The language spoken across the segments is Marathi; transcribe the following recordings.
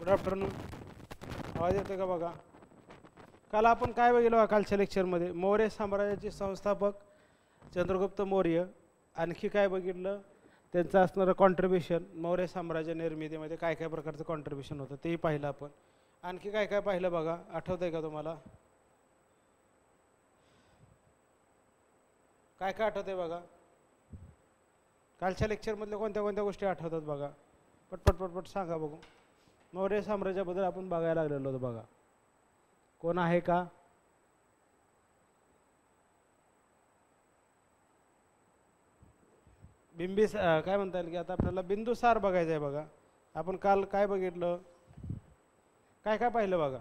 Good afternoon. आवाज येतो का बघा? काल आपण काय बघितलं कालच्या लेक्चरमध्ये? मौर्य साम्राज्याचे संस्थापक चंद्रगुप्त मौर्य. आणखी काय बघितलं? त्यांचं असणारं कॉन्ट्रीब्युशन, मौर्य साम्राज्य निर्मितीमध्ये काय काय प्रकारचं कॉन्ट्रीब्युशन होतं तेही पाहिलं आपण. आणखी काय काय पाहिलं बघा, आठवतं आहे का तुम्हाला? काय काय आठवतं आहे बघा? कालच्या लेक्चरमधल्या कोणत्या कोणत्या गोष्टी आठवतात बघा? पटपट पटपट सांगा बघू. मौर्य साम्राज्याबद्दल आपण बघायला लागलेलो होतो बघा. कोण आहे का? काय म्हणता येईल की आता आपल्याला बिंदुसार बघायचं आहे बघा. आपण काल काय बघितलं, काय काय पाहिलं बघा?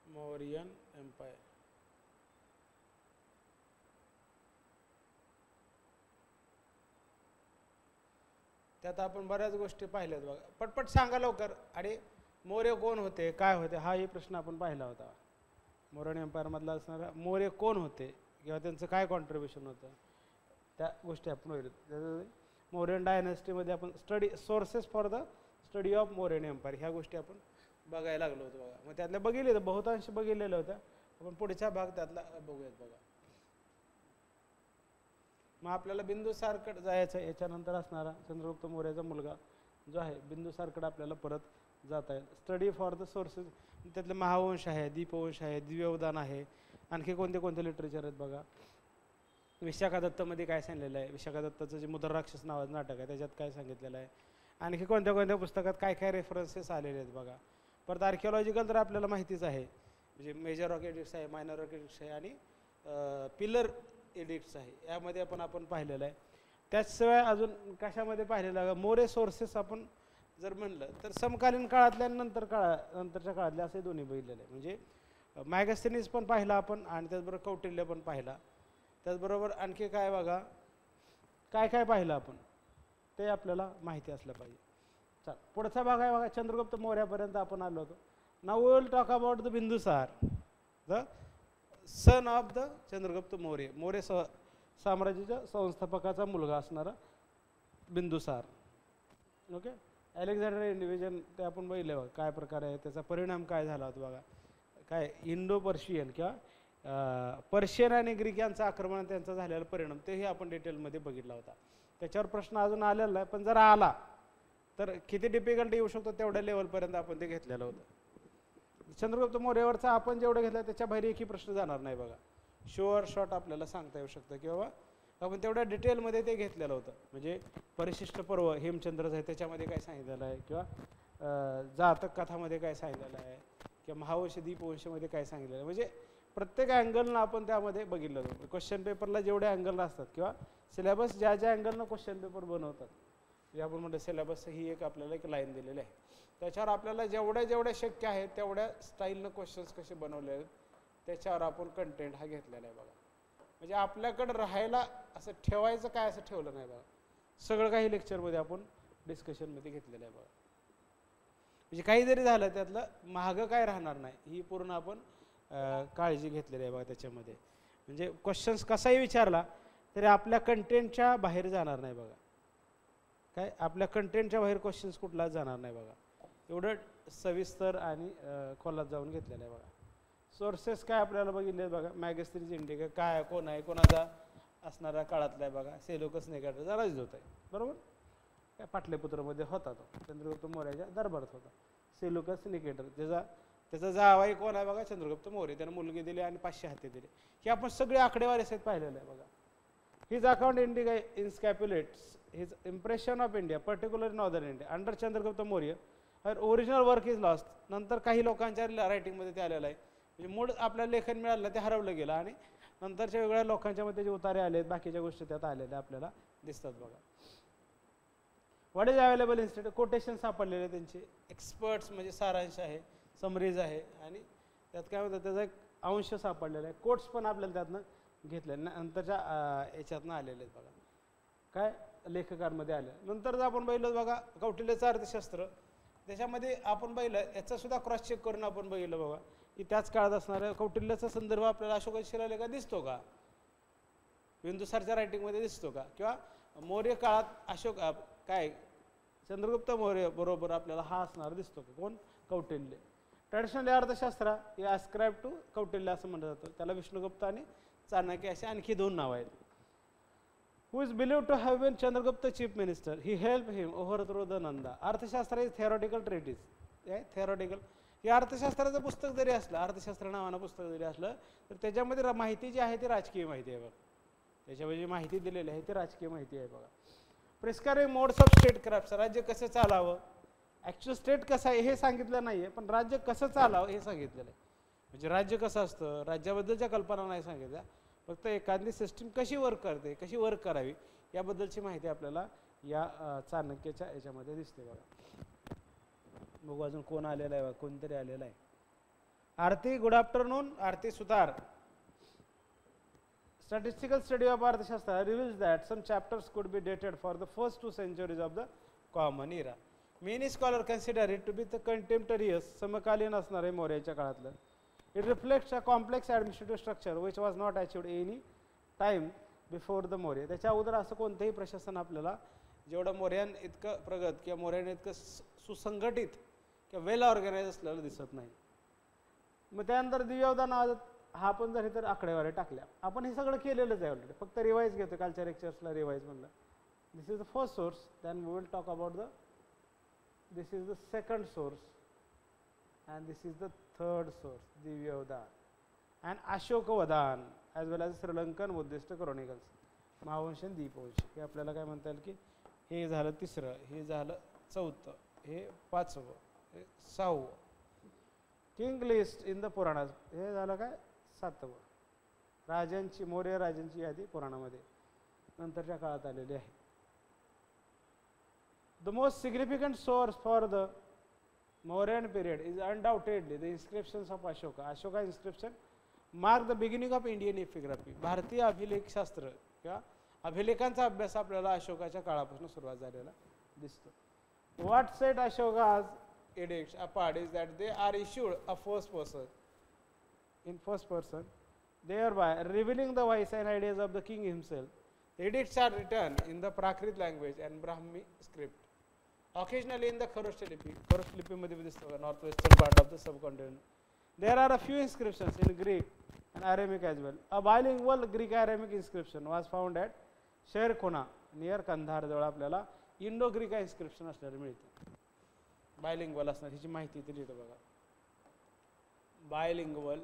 मौर्यन एम्पायर. त्यात आपण बऱ्याच गोष्टी पाहिल्यात बघा. पटपट सांगा लवकर. आणि मौर्य कोण होते, काय होते, हाही प्रश्न आपण पाहिला होता. मौर्यन एम्पायरमधला असणारा मौर्य कोण होते किंवा त्यांचं काय कॉन्ट्रीब्युशन होतं त्या गोष्टी आपण बघितलं. मौर्यन डायनेस्टीमध्ये आपण sources for the study of Mauryan empire ह्या गोष्टी आपण बघायला लागलो होतो बघा. मग त्यातल्या बघितले तर बहुतांश बघितलेलं होतं. आपण पुढचा भाग त्यातला बघूयात बघा. मग आपल्याला बिंदुसारकडे जायचं आहे. याच्यानंतर असणारा चंद्रगुप्त मौर्याचा मुलगा जो आहे बिंदुसारकडे आपल्याला परत जाता येईल. स्टडी फॉर द सोर्सेस, त्यातले महावंश आहे, दीपवंश आहे, दिव्यवदान आहे. आणखी कोणते कोणते लिटरेचर आहेत बघा. विशाखा दत्तमध्ये काय सांगितलेलं आहे, विशाखा दत्ताचं जे मुद्रा राक्षस नावाचं नाटक आहे त्याच्यात काय सांगितलेलं आहे. आणखी कोणत्या कोणत्या पुस्तकात काय काय रेफरन्सेस आलेले आहेत बघा. परत आर्किओलॉजिकल तर आपल्याला माहितीच आहे, म्हणजे मेजर रॉक एडिक्ट्स आहे, मायनर रॉक एडिक्ट्स आहे आणि पिलर एडिक्ट्स आहे. यामध्ये आपण पाहिलेलं आहे. त्याशिवाय अजून कशामध्ये पाहिलेलं आहे? मौर्य सोर्सेस आपण जर म्हणलं तर समकालीन काळातल्या नंतरच्या काळातल्या असे दोन्ही बघितलेले आहे. म्हणजे मॅगस्थनीज पण पाहिला आपण आणि त्याचबरोबर कौटिल्य पण पाहिला. त्याचबरोबर आणखी काय बघा, काय काय पाहिलं आपण ते आपल्याला माहिती असलं पाहिजे. चल पुढचा भाग आहे बघा. चंद्रगुप्त मौर्यापर्यंत आपण आलो होतो. Now we will talk about the Bindusara, the son of the Chandragupta Maurya. Maurya साम्राज्याच्या संस्थापकाचा मुलगा असणारा बिंदुसार. ओके. अलेक्झांडर इंडिव्हिजन ते आपण बघितले बघा काय प्रकार आहे, त्याचा परिणाम काय झाला होता बघा. काय इंडो पर्शियन किंवा पर्शियन आणि ग्रीक यांचं आक्रमण, त्यांचा झालेला परिणाम तेही आपण डिटेलमध्ये बघितला होता. त्याच्यावर प्रश्न अजून आलेला आहे, पण जर आला तर किती डिफिकल्टी येऊ शकतो तेवढ्या लेवलपर्यंत आपण ते घेतलेलं होतं. चंद्रगुप्त मौर्यावरचा आपण जेवढं घेतलं त्याच्या बाहेर एकही प्रश्न जाणार नाही बघा. शुअर शॉट आपल्याला सांगता येऊ शकतं किंवा आपण तेवढ्या डिटेलमध्ये ते घेतलेलं होतं. म्हणजे परिशिष्ट पर्व हेमचंद्रच आहे त्याच्यामध्ये काय सांगितलेलं आहे, किंवा जातक कथामध्ये काय सांगितलेलं आहे, किंवा महावंश दीपवंशमध्ये काय सांगितलेलं आहे. म्हणजे प्रत्येक अँगलनं आपण त्यामध्ये बघितलं होतं. क्वेश्चन पेपरला जेवढे अँगल असतात किंवा सिलेबस ज्या ज्या अँगलनं क्वेश्चन पेपर बनवतात, जे आपण म्हणतो सिलेबस ही एक आपल्याला एक लाईन दिलेली आहे. त्याच्यावर आपल्याला जेवढ्या शक्य आहे तेवढ्या स्टाईलनं क्वेश्चन्स कसे बनवले आहेत त्याच्यावर आपण कंटेंट हा घेतलेला आहे बघा. म्हणजे आपल्याकडं राहायला असं ठेवायचं काय असं ठेवलं नाही बघा. सगळं काही लेक्चरमध्ये आपण डिस्कशनमध्ये घेतलेलं आहे बघा. म्हणजे काही जरी झालं त्यातलं महागं काय राहणार नाही ही पूर्ण आपण काळजी घेतलेली आहे बघा त्याच्यामध्ये. म्हणजे क्वेश्चन्स कसाही विचारला तरी आपल्या कंटेंटच्या बाहेर जाणार नाही बघा. काय आपल्या कंटेंटच्या बाहेर क्वेश्चन्स कुठलाच जाणार नाही बघा. एवढं सविस्तर आणि खोलात जाऊन घेतलेलं आहे बघा. सोर्सेस काय आपल्याला बघितले बघा. मॅगस्थनीज इंडिका काय, कोण आहे, कोणाचा असणारा काळातला आहे बघा. सेल्युकस निकेटरचा राजदूत आहे बरोबर. काय पाटलीपुत्रमध्ये होता तो, चंद्रगुप्त मौर्याच्या दरबारात होता सेल्युकस निकेटर. त्याचा जावाई कोण आहे बघा, चंद्रगुप्त मौर्य. त्याने मुलगी दिली आणि 500 हत्ती दिले. हे आपण सगळे आकडेवारी सहित पाहिलेलं आहे बघा. His account Indica encapsulates his impression of India particular northern India under Chandragupta Maurya. Original work is lost. नंतर काही लोकांच्या रायटिंगमध्ये ते आलेलं आहे. म्हणजे मूळ आपल्याला लेखन मिळालं ते हरवलं गेलं आणि नंतरच्या वेगळ्या लोकांच्या मध्ये जे उतारे आले आहेत बाकीच्या गोष्टी त्यात आलेल्या आपल्याला दिसतात बघा. What is available instead quotation सापडलेले त्यांचे. एक्सपर्ट्स म्हणजे सारांश आहे, समरीज आहे आणि त्यात काय होतं त्याचा एक अंश सापडलेला आहे. कोट्स पण आपल्याला त्यातनं घेतले नंतरच्या याच्यातनं आलेले आहेत बघा. काय लेखकांमध्ये आले. नंतर जर आपण बघितलं बघा कौटिल्यचं अर्थशास्त्र, त्याच्यामध्ये आपण बघितलं याचा सुद्धा क्रॉस चेक करून आपण बघितलं बघा की त्याच काळात असणाऱ्या कौटिल्याचा संदर्भ आपल्याला अशोकाच्या शिलालेखात दिसतो का. बिंदुसारच्या रायटिंगमध्ये दिसतो का? किंवा मौर्य काळात अशोक काय चंद्रगुप्त मौर्य बरोबर आपल्याला हा असणार दिसतो का? कोण? कौटिल्य. ट्रॅडिशनल अर्थशास्त्र हे अस्क्राईब टू कौटिल्य असं म्हटलं जातं. त्याला विष्णुगुप्त आणि चाणक्य असे आणखी 2 नावं आहेत. Who is believed to have been Chandragupta chief minister? He helped him overthrow the Nanda. अर्थशास्त्र is theoretical treatise. theoretical. हे अर्थशास्त्राचं पुस्तक जरी असलं, अर्थशास्त्र नावानं पुस्तक जरी असलं, तर त्याच्यामध्ये माहिती जी आहे ती राजकीय माहिती आहे बघा. त्याच्यामध्ये जी माहिती दिलेली आहे ती राजकीय माहिती आहे बघा. Prescribe modes of state craft. राज्य कसं चालावं, ॲक्च्युअल स्टेट कसं आहे हे सांगितलं नाही आहे, पण राज्य कसं चालावं हे सांगितलेलं आहे. म्हणजे राज्य कसं असतं, राज्याबद्दलच्या कल्पना नाही सांगितल्या, फक्त एखादी सिस्टीम कशी वर्क करते, कशी वर्क करावी याबद्दलची माहिती आपल्याला या चाणक्याच्या याच्यामध्ये दिसते बघा. बघू अजून कोण आलेला आहे, कोणतरी आलेला आहे. Aarti, good afternoon. Aarti Sutar. Statistical study of Arthashastra reveals that some chapters could be dated for the first 2 centuries of the Common Era. Many scholars consider it to be the contemporaneous, समकालीन असणारे मौर्याच्या काळातलं. It reflects a complex administrative structure which was not achieved any time before the Maurya. त्याच्या अगोदर असं कोणतंही प्रशासन आपल्याला जेवढं मौर्यान इतकं प्रगत किंवा मौर्यान इतकं सुसंघटित किंवा वेल ऑर्गनाइज असलेलं दिसत नाही. मग त्यानंतर दिव्यावधान हा पण जर इतर आकडेवारी टाकल्या, आपण हे सगळं केलेलंच आहे ऑलरेडी, फक्त रिवाईज घेतो. कालच्या लेक्चर्सला रिवाईज म्हणलं. This is the first source, then we will talk about the this is the second source and this is the third source, Divyavadhan and Ashokavadhan as well as Sri Lankan Buddhist Chronicles, Mahavamsa आणि दीपवंश. हे आपल्याला काय म्हणता येईल की हे झालं 3रं, हे झालं 4थं, हे 5वं, हे 6वं. किंग लिस्ट इन द पुराणात हे झालं काय 7वं. राजांची, मौर्य राजांची यादी पुराणामध्ये नंतरच्या काळात आलेली आहे. The most significant source for the Mauryan period is undoubtedly the inscriptions of Ashoka. Ashoka inscription mark the beginning of Indian epigraphy. भारतीय अभिलेखशास्त्र किंवा अभिलेखांचा अभ्यास आपल्याला अशोकाच्या काळापासून सुरुवात झालेला दिसतो. What set Ashoka's edicts apart is that they are issued a first person, in first person, thereby revealing the voice and ideas of the king himself. The edicts are written in the Prakrit language and Brahmi script. Occasionally in the Kharosht Lipi. Kharosht Lipi मध्ये दिसतो northwestern part of the subcontinent. There are a few inscriptions in Greek and Aramaic as well. A bilingual Greek Aramaic inscription was found at Sher Khuna near Kandahar जवळ आपल्याला इंडो ग्रीक इन्स्क्रिप्शन असणारे मिळते. बायलिंग्वल असणार ह्याची माहिती दिली तर बघा. बायलिंग्वल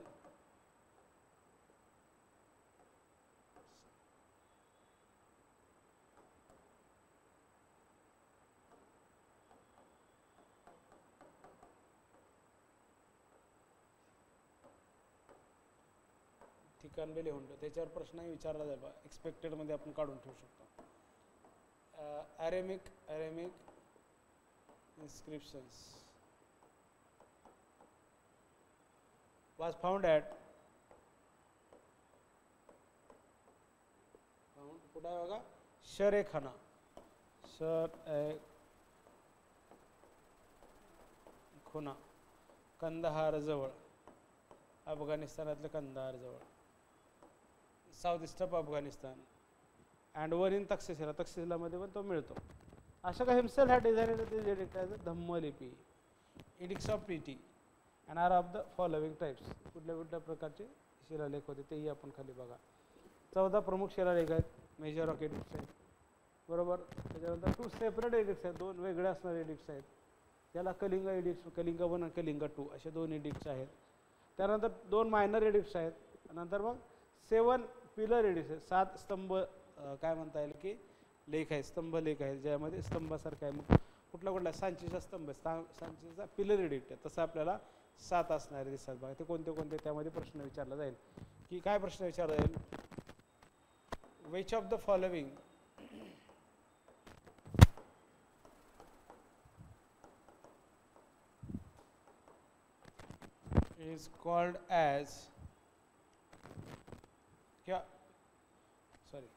ठिकाण बी लिहून ठेव, त्याच्यावर प्रश्नही विचारला जाईल बा. एक्सपेक्टेडमध्ये आपण काढून ठेवू शकतो. Aramaic inscriptions was found at कुठं आहे बघा शर-ए-खाना, खुना कंदहार जवळ, अफगाणिस्तानातल्या कंदहार जवळ, south east of Afghanistan and one in तक्षशिलामध्ये पण तो मिळतो. Ashoka himself had designed this edict as a Dhammalipi, edicts of PT and are of the following types. कुठल्या कुठल्या प्रकारचे शिलालेख होते तेही आपण खाली बघा. 14 प्रमुख शिलालेख आहेत, मेजर ऑफ एडिक्ट्स आहेत बरोबर. त्याच्यानंतर 2 सेपरेट एडिक्ट्स आहेत, 2 वेगळे असणारे एडिक्ट्स आहेत. त्याला कलिंग एडिक्ट्स, कलिंग 1 आणि कलिंग 2 असे 2 एडिक्ट्स आहेत. त्यानंतर 2 मायनर एडिक्ट्स आहेत. नंतर मग 7 पिलर एडिक्ट्स आहेत, 7 स्तंभ काय म्हणता येईल की लेख आहेत, स्तंभ लेख आहेत, ज्यामध्ये स्तंभासारखं आहे. मग कुठला कुठला सांचीचा स्तंभ, सांचीचा पिलर एडिक्ट आहे, तसं आपल्याला 7 असणारे दिसतात बघा. ते कोणते कोणते त्यामध्ये प्रश्न विचारला जाईल की काय प्रश्न विचारला जाईल. Which of the following is called as क्या sorry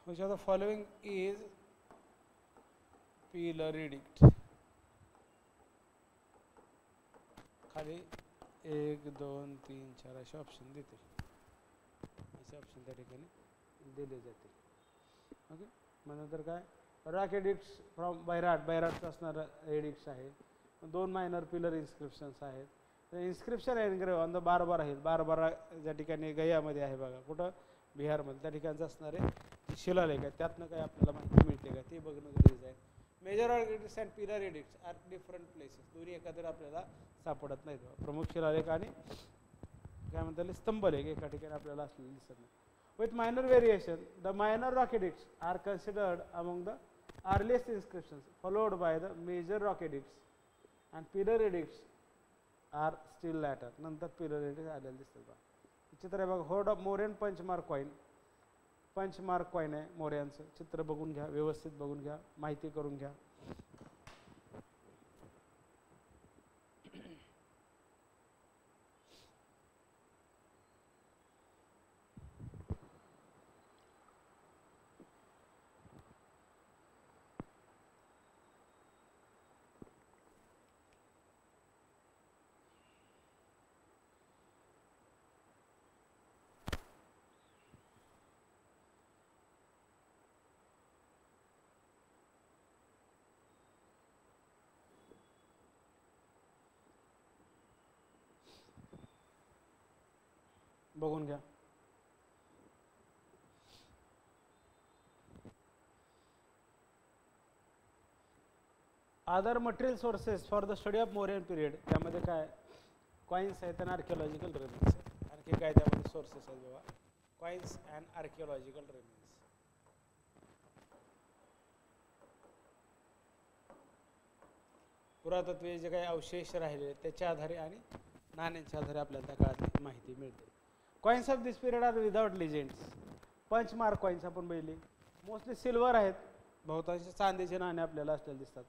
which of the following is pillar addict खाली 1 2 3 4 असे ऑप्शन देतील, असे ऑप्शन त्या ठिकाणी दिले जातील. ओके, मग नंतर काय रॉक एडिक्ट्स फ्रॉम बैराटचं असणारं एडिक्ट्स आहे. 2 मायनर पिलर इन्स्क्रिप्शन्स आहेत. इन्स्क्रिप्शन एनग्रेव्ह ऑन द बारबारा आहे, बारबारा ज्या ठिकाणी गयामध्ये आहे बघा, कुठं बिहारमध्ये, त्या ठिकाणचं असणारे शिलालेख आहे. त्यातनं काय आपल्याला माहिती मिळते का ते बघणं गरजेचं आहे. Major edicts and pillar edicts are different places, दोन्ही एखाद्या आपल्याला सापडत नाहीत. प्रमुख शिलालेख आणि काय म्हणतात स्तंभलेख एका ठिकाणी आपल्याला असलेले दिसत नाही. With minor variation the minor rock edicts are considered among the earliest inscriptions followed by the major rock edicts and pillar edicts are still later. नंतर पिलर एडिक्ट्स आलेले दिसतात बघा. चित्र आहे बघा, hoard of Mauryan punch mark coin, punch mark coin आहे मोर्यांचं. चित्र बघून घ्या, व्यवस्थित बघून घ्या, माहिती करून घ्या. बघून घ्या. Other material sources for the study of Mauryan period, त्यामध्ये काय कॉइन्स आहेत आणि आर्किओलॉजिकल रिमेन्स आहेत. आणखी काय त्यामध्ये सोर्सेस आहेत बघा, कॉइन्स अँड आर्किओलॉजिकल रिमेन्स. पुरातत्वीय जे काही अवशेष राहिले त्याच्या आधारे आणि नाण्यांच्या आधारे आपल्याला त्या काळातली माहिती मिळते. Coins of this period are without legends. Punch mark coins आपण बघितले, मोस्टली सिल्वर आहेत, बहुतांश चांदीचे नाणे आपल्याला असलेले दिसतात.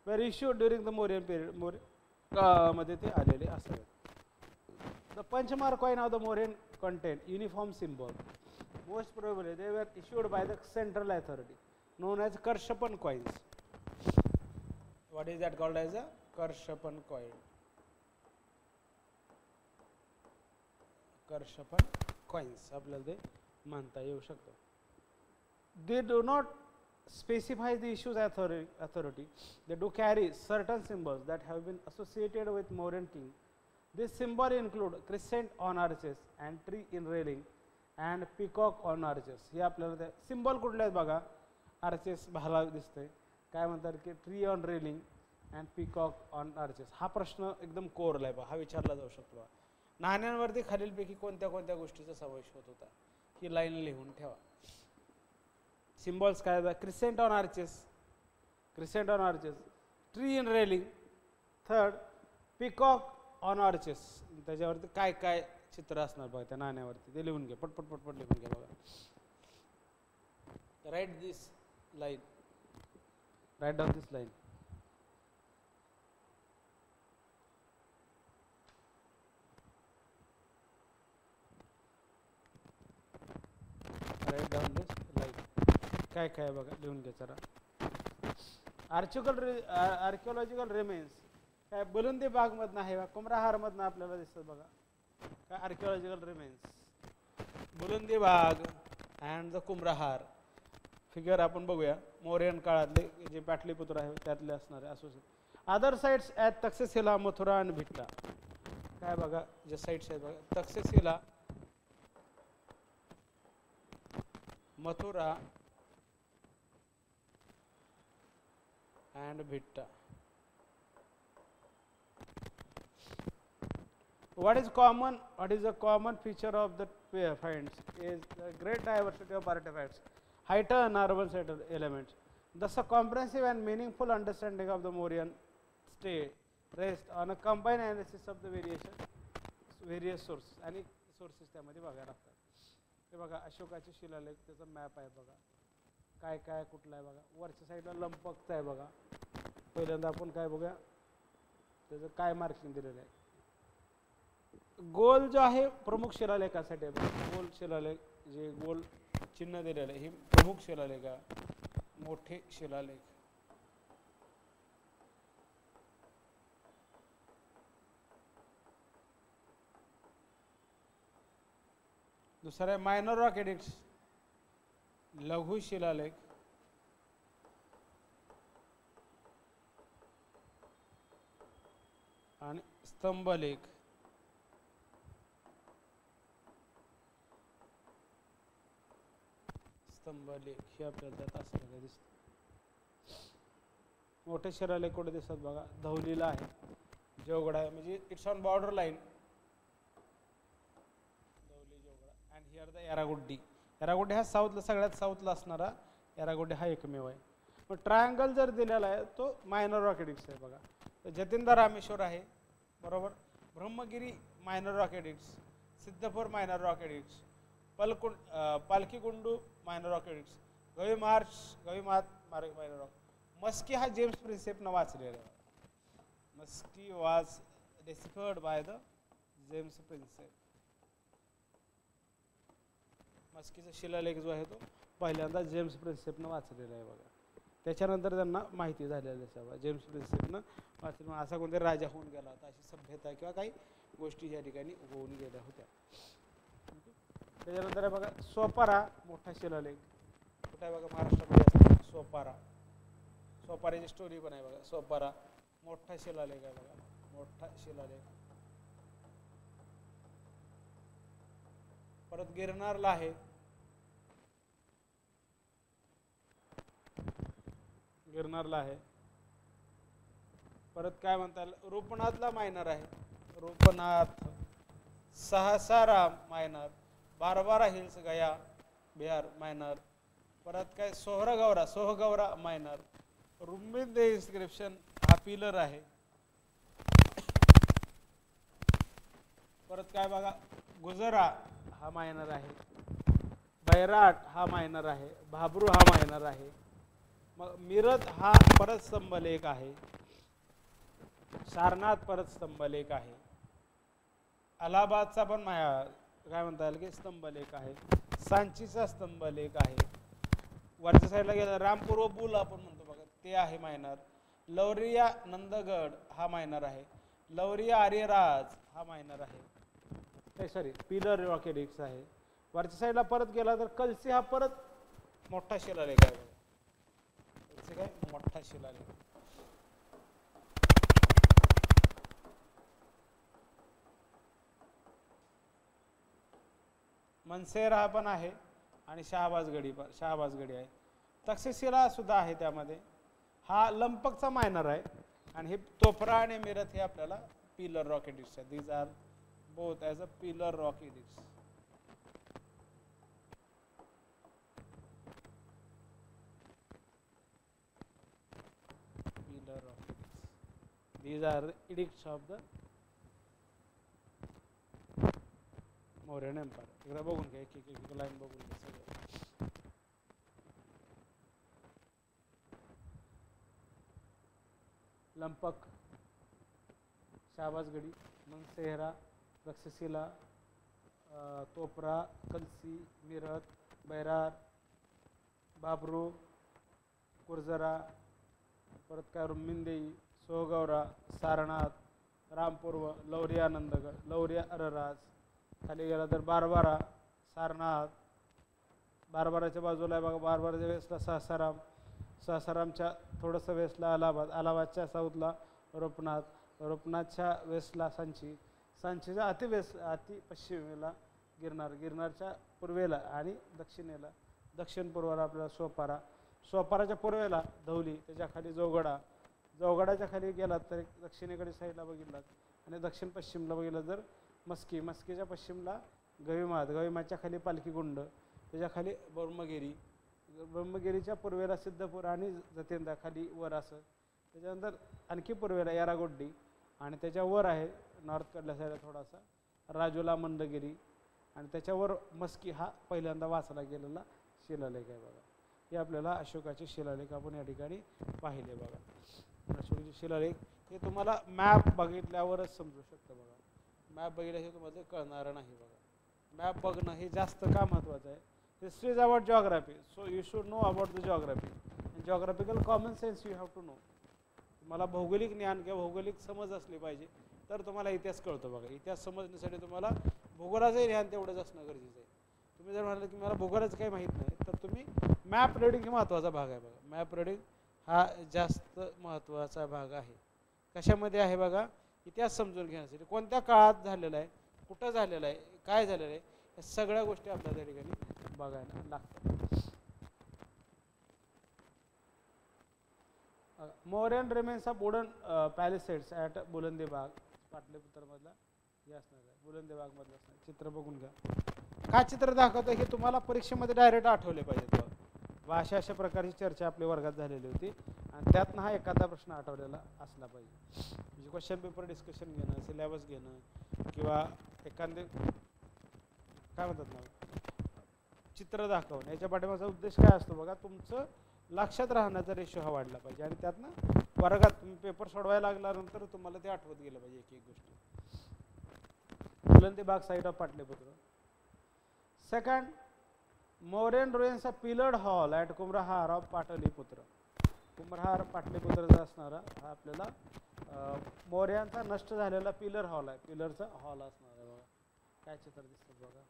Were issued during the Mauryan period, मध्ये ते आलेले असावेत. The punchmark coin of the Mauryan content uniform symbol. Most probably they were issued by the central authority known as karshapana coins. What is that called as a karshapana coin. Karshapana coins आपल्याला ते म्हणता येऊ शकतं. They do not specify the issues authority. They do carry certain symbols that have been associated with Mauryan king. These symbols include crescent on arches and tree in railing and peacock on arches. हे आपल्याला सिंबल कुठले आहेत बघा, आर्चेस भाला दिसतंय, काय म्हणतात की tree on railing and peacock on arches. हा प्रश्न एकदम कोरला आहे बा, हा विचारला जाऊ शकतो. नाण्यांवरती खालीलपैकी कोणत्या कोणत्या गोष्टीचा समावेश होत होता, ही लाईन लिहून ठेवा. सिम्बॉल्स काय, crescent on arches, crescent on arches, tree in railing, third peacock on arches. त्याच्यावरती काय काय चित्र असणार बघा त्या नाण्यावरती, ते लिहून घ्या, पटपट पटपट लिहून घ्या बघा. राईट दिस लाईन, राईट डाऊन दिस लाईन. राईट डाऊन दिस लाईन. काय काय बघा लिहून घ्या जरा. आर्किओलॉजिकल रिमेन्स काय बुलंदी बागमधनं आहे, कुमराहारमधनं आपल्याला दिसतात बघा. काय आर्किओलॉजिकल रिमेन्स, बुलंदी बाग अँड द कुमराहार. फिगर आपण बघूया, मौर्यन काळातले जे पाटलीपुत्र आहे त्यातले असणारे associate. Other sites at Takshashila, Mathura आणि भिट्टा. काय बघा जे साइट्स आहेत बघा, Takshashila, Mathura and Bhitta. What is a common feature of the finds is the great diversity of artifacts, heightened urban elements. Thus, a comprehensive and meaningful understanding of the Mauryan state rests on a combined analysis of the various sources. आणि sources त्यामध्ये बघायला लागतात. हे बघा अशोकाचे शिलालेख, त्याचा मॅप आहे बघा, काय काय कुठला आहे बघा. वरच्या साईडला लंपकचं आहे बघा. पहिल्यांदा आपण काय बघूया, त्याचं काय मार्किंग दिलेलं आहे. गोल जो आहे प्रमुख शिलालेखासाठी आहे बघा. गोल शिलालेख, जे गोल चिन्ह दिलेलं आहे हे प्रमुख शिलालेख आहे, मोठे शिलालेख. दुसरा आहे मायनर रॉक एडिक्ट्स, लघु शिलालेख. आणि स्तंभलेख. स्तंभलेख हे आपल्याला त्यात असलेलं दिसतं. मोठे शिलालेख कुठे दिसतात बघा, धवलीला आहे, जोगडा आहे, म्हणजे it's on border line. Dhauli, Jaugada and here the Yerragudi. Yerragudi हा साऊथला, सगळ्यात साऊथला असणारा येरागुड्डी हा एकमेव आहे. मग ट्रायंगल जर दिलेला आहे तो मायनर रॉक एडिक्ट्स आहे बघा. तर जतींद्र रामेश्वर आहे बरोबर, Brahmagiri minor rock edicts, Siddapur minor rock edicts, Palkigundu minor rock edicts, Gavi minor rock. Maski हा जेम्स प्रिन्सेपनं वाचलेला आहे. Maski was discovered by the James Prinsep. मस्कीचा शिलालेख जो आहे तो पहिल्यांदा जेम्स प्रिन्सेपनं वाचलेला आहे बघा. त्याच्यानंतर त्यांना माहिती झालेली आहे जेम्स प्रिन्सेपनं वाचलं असा कोणतरी राजा होऊन गेला होता, अशी सभ्यता किंवा काही गोष्टी या ठिकाणी होऊन गेल्या होत्या. त्याच्यानंतर आहे बघा सोपारा, मोठा शिलालेख कुठे आहे बघा, महाराष्ट्रामध्ये असतो सोपारा. सोपाऱ्याची स्टोरी पण आहे बघा. सोपारा मोठा शिलालेख आहे बघा, मोठा शिलालेख. परत गिरनारला आहे, गिरनारला आहे. परत काय म्हणता येईल, रूपनाथला मायनर आहे, रूपनाथ. सहसाराम मायनर, बारबारा हिल्स गया बिहार मायनर. परत काय सोहगौरा मायनर. रुम्बिन दे इन्स्क्रिप्शन हा पिलर आहे. परत काय बघा, गुजरा हा मायनर आहे, बैराट हा मायनर आहे, भाबरू हा मायनर आहे. मग मिरज हा परत स्तंभलेख आहे, सारनाथ परत स्तंभलेख आहे, अलाहाबादचा पण काय म्हणता येईल की स्तंभलेख आहे, सांचीचा स्तंभलेख आहे. वरच्या साईडला गेला रामपूर व बुल आपण म्हणतो बघा, ते आहे मायनर. लवरिया नंदगड हा मायनर आहे, लवरिया आर्यराज हा मायनर आहे, सॉरी पिलर रॉक एडिक्ट्स आहे. वरच्या साईडला परत गेला तर कलसी हा परत मोठा शिलालेख आहे बघा, कलसी काय मोठा शिलालेख. मनसेर हा पण आहे आणि शहाबाजगडी आहे. तक्षशिला सुद्धा आहे त्यामध्ये. हा लंपकचा मायनर आहे आणि हे तोफरा आणि मिरत हे आपल्याला पिलर रॉक एडिक्ट्स आहे. These are both as a pillar rock edicts. Pillar rock edicts, these are edicts of the Mauryan empire. एकदा बघून घ्या, एक लाईन बघून घ्या सगळं. लंपक, शहाबाजगडी, मनसेहरा, तक्षशिला, तोपरा, कलसी, मिरत, बैरार, बाबरू, कुरजरा, परत काय रुम्मिंदेई, सोहगौरा, सारनाथ, रामपूर्व, लवरिया नंदगड, लवरिया अरराज. खाली गेला तर बारबारा, सारनाथ, बारबाराच्या बाजूला आहे बघा, बारबाराच्या वेस्टला सहसारामच्या थोडंसं वेस्टला अलाहाबादच्या साऊथला रूपनाथच्या वेस्टला सांचीच्या अति पश्चिमेला गिरनारच्या पूर्वेला आणि दक्षिणेला, दक्षिण पूर्वेला आपल्याला सोपाराच्या पूर्वेला धवली, त्याच्या खाली जोगडाच्या खाली गेलात तर दक्षिणेकडे साईडला बघितलात आणि दक्षिण पश्चिमला बघितलं तर मस्कीच्या पश्चिमला गविमाच्या खाली पालखी कुंड, त्याच्या खाली ब्रह्मगिरीच्या पूर्वेला सिद्धपूर आणि जतेंद्र खाली वर असं. त्याच्यानंतर आणखी पूर्वेला येरागुड्डी आणि त्याच्यावर आहे नॉर्थकडल्या साईडला थोडासा राजूला मंदगिरी आणि त्याच्यावर मस्की हा पहिल्यांदा वाचला गेलेला शिलालेख आहे बघा. हे आपल्याला अशोकाचे शिलालेख आपण या ठिकाणी पाहिले बघा. अशोकाचे शिलालेख हे तुम्हाला मॅप बघितल्यावरच समजू शकतं बघा. मॅप बघितल्याशिवाय तुम्हाला कळणार नाही बघा. मॅप बघणं हे जास्त का महत्त्वाचं आहे. History is about geography, so you should know about the geography and geographical common sense you have to know. तुम्हाला भौगोलिक ज्ञान किंवा भौगोलिक समज असली पाहिजे तर तुम्हाला इतिहास कळतो बघा. इतिहास समजण्यासाठी तुम्हाला भूगोलाचंही ज्ञान तेवढंच असणं गरजेचं आहे. तुम्ही जर म्हणाले की मला भूगोलाचं काही माहीत नाही, तर तुम्ही मॅप रिडिंग ही महत्त्वाचा भाग आहे बघा. मॅप रिडिंग हा जास्त महत्त्वाचा भाग आहे. कशामध्ये आहे बघा, इतिहास समजून घेण्यासाठी, कोणत्या काळात झालेला आहे, कुठं झालेला आहे, काय झालेलं आहे, या सगळ्या गोष्टी आपल्याला त्या ठिकाणी बघायला लागतात. Mauryan remains of wooden palisades at Bulandibagh, पाटलीपुत्रमधला हे असणार आहे, बुलंदीबागमधलं असणार. चित्र बघून घ्या. काय चित्र दाखवतं हे तुम्हाला परीक्षेमध्ये डायरेक्ट आठवले पाहिजेत. अशा अशा प्रकारची चर्चा आपल्या वर्गात झालेली होती आणि त्यातनं हा एखादा प्रश्न आठवलेला असला पाहिजे. म्हणजे क्वेश्चन पेपर डिस्कशन घेणं, सिलेबस घेणं किंवा एखादे काय म्हणतात ना चित्र दाखवणं, याच्या पाठीमागचा उद्देश काय असतो बघा, तुमचं लक्षात राहण्याचा रेशो हा वाढला पाहिजे आणि त्यातनं वर्गात तुम्ही पेपर सोडवायला लागल्यानंतर तुम्हाला ते आठवत गेलं पाहिजे एक एक गोष्टी. Bulandibagh site of Pataliputra. Second, Mauryan ruins a pillared hall at Kumhrar of Pataliputra. Kumhrar पाटलीपुत्रचा असणारा हा आपल्याला मौर्यांचा नष्ट झालेला पिलर हॉल आहे. पिलरचा हॉल असणार आहे बघा. काय चित्र दिसतं बघा.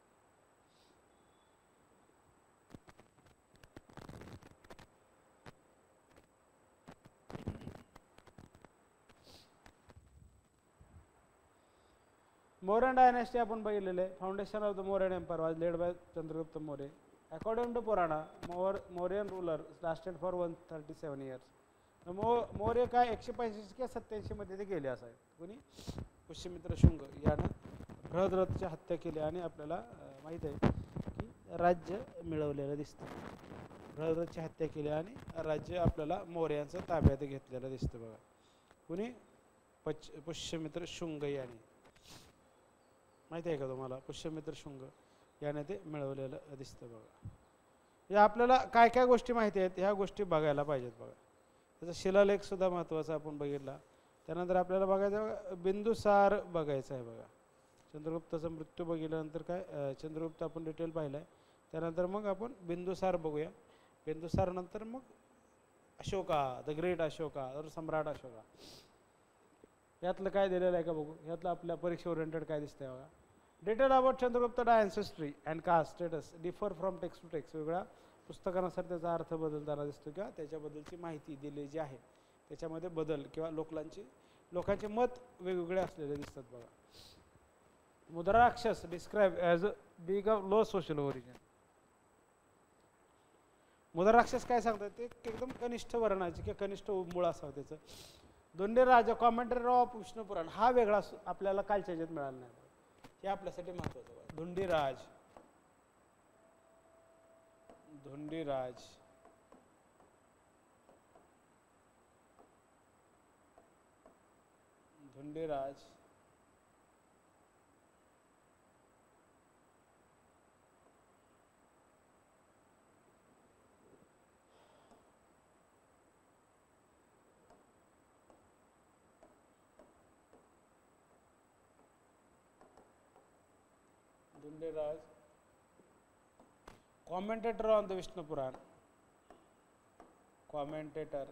Mauryan dynasty आपण बघितलेले. Foundation of the Mauryan empire was laid by Chandragupta Maurya. According to Purana, Mauryan ruler lasted for 137 years. Maurya काय 185 किंवा 87 मध्ये ते गेले असावे. कोणी पुष्यमित्र शुंग यानं बृहद्रथची हत्या केली आणि आपल्याला माहित आहे की राज्य मिळवलेलं दिसतं. बृहद्रथची हत्या केली आणि राज्य आपल्याला मौर्यांचं ताब्यात घेतलेलं दिसतं बघा. कोणी पुष्यमित्र शुंग याने, माहिती आहे का तुम्हाला, पुष्यमित्र शुंग याने ते मिळवलेलं दिसतं बघा. या आपल्याला काय काय गोष्टी माहिती आहेत ह्या गोष्टी बघायला पाहिजेत बघा. त्याचा शिलालेख सुद्धा महत्त्वाचा आपण बघितला. त्यानंतर आपल्याला बघायचं बिंदुसार बघायचं आहे बघा. चंद्रगुप्ताचा मृत्यू बघितल्यानंतर काय चंद्रगुप्त आपण डिटेल पाहिला आहे. त्यानंतर मग आपण बिंदुसार बघूया. बिंदुसार नंतर मग अशोका, द ग्रेट अशोका, सम्राट अशोका. यातलं काय दिलेलं आहे का बघू. यातलं आपल्या परीक्षा ओरिएंटेड काय दिसतंय बघा. Detail about Chandragupta ancestry and caste status differ from text to text. वेगळ्या पुस्तकानुसार त्याचा अर्थ बदलताना दिसतो किंवा त्याच्याबद्दलची माहिती दिली जी आहे त्याच्यामध्ये बदल किंवा लोकांचे मत वेगवेगळे असलेले दिसतात बघा. Mudrarakshasa describe as a big of low social origin. Mudrarakshasa काय सांगतात ते एकदम कनिष्ठ वर्णाचे किंवा कनिष्ठ मूळ असावं त्याचं. धोंडी राजा कॉमेंटरी ऑफ विष्णू पुराण हा वेगळा आपल्याला कालच्या ह्याच्यात मिळाला नाही. हे आपल्यासाठी महत्त्वाचं आहे. Dhondiraj Dhondiraj Dhondiraj Dhundiraj, commentator on the Vishnu Puran, commentator.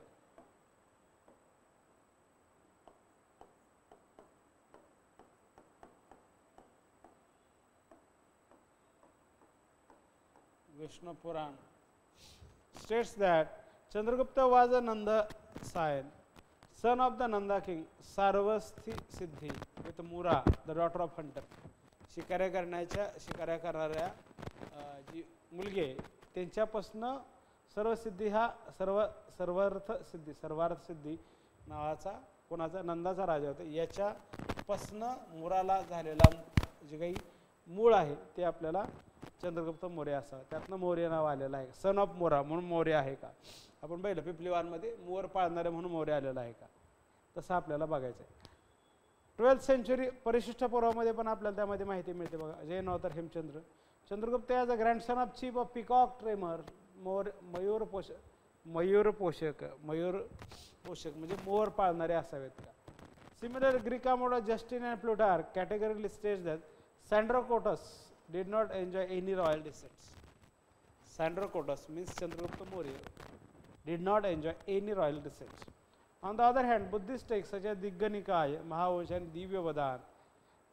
Vishnu Puran states that Chandragupta was a Nanda scion, son of the Nanda king Sarvasthi Siddhi with Mura, the daughter of hunter. शिकाऱ्या करणाऱ्या जी मुलगी आहे त्यांच्यापासनं सर्वसिद्धी हा सर्वार्थ सिद्धी नावाचा कोणाचा नंदाचा राजा होता. याच्यापासनं मुराला झालेला जे काही मूळ आहे ते आपल्याला चंद्रगुप्त मौर्य असा, त्यातनं मौर्य नाव आलेलं आहे. सन ऑफ मोरा म्हणून मौर्य आहे का. आपण पाहिलं पिपलीवानमध्ये मोर पाळणारे म्हणून मौर्य आलेला आहे का, तसं आपल्याला बघायचं आहे. 12th century परिशिष्ट पर्वामध्ये पण आपल्याला त्यामध्ये माहिती मिळते बघा. Jain author Hemachandra. Chandragupta as a grandson of chief of peacock tamer मयूर पोषक म्हणजे मोर पाळणारे असावेत का. सिमिलर ग्रीक अमोडा Justin and Plutarch categorically states that Sandrocottus did not enjoy any royal descents. Sandrocotus means Chandragupta Maurya did not enjoy any royal descents. On the other hand, Buddhist texts such as Digha Nikaya, Mahavamsa and Divyavadan,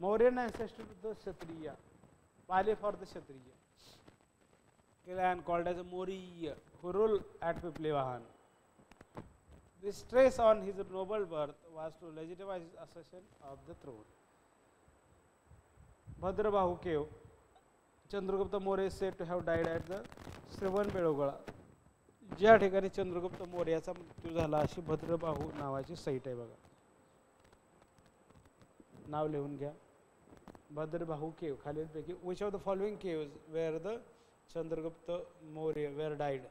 Mauryan ancestry to the Kshatriya, Pali for the Kshatriya. clan called as Maurya, who ruled at Piplivahan. The stress on his noble birth was to legitimize his accession of the throne. Bhadrabahu cave. Chandragupta Maurya is said to have died at the Sravanbelogala. ज्या ठिकाणी चंद्रगुप्त मौर्याचा मृत्यू झाला अशी भद्रबाहू नावाची साईट आहे बघा. नाव लिहून घ्या. भद्रबाहू केव खालीलपैकी which of the following caves where the Chandragupta Maurya were died.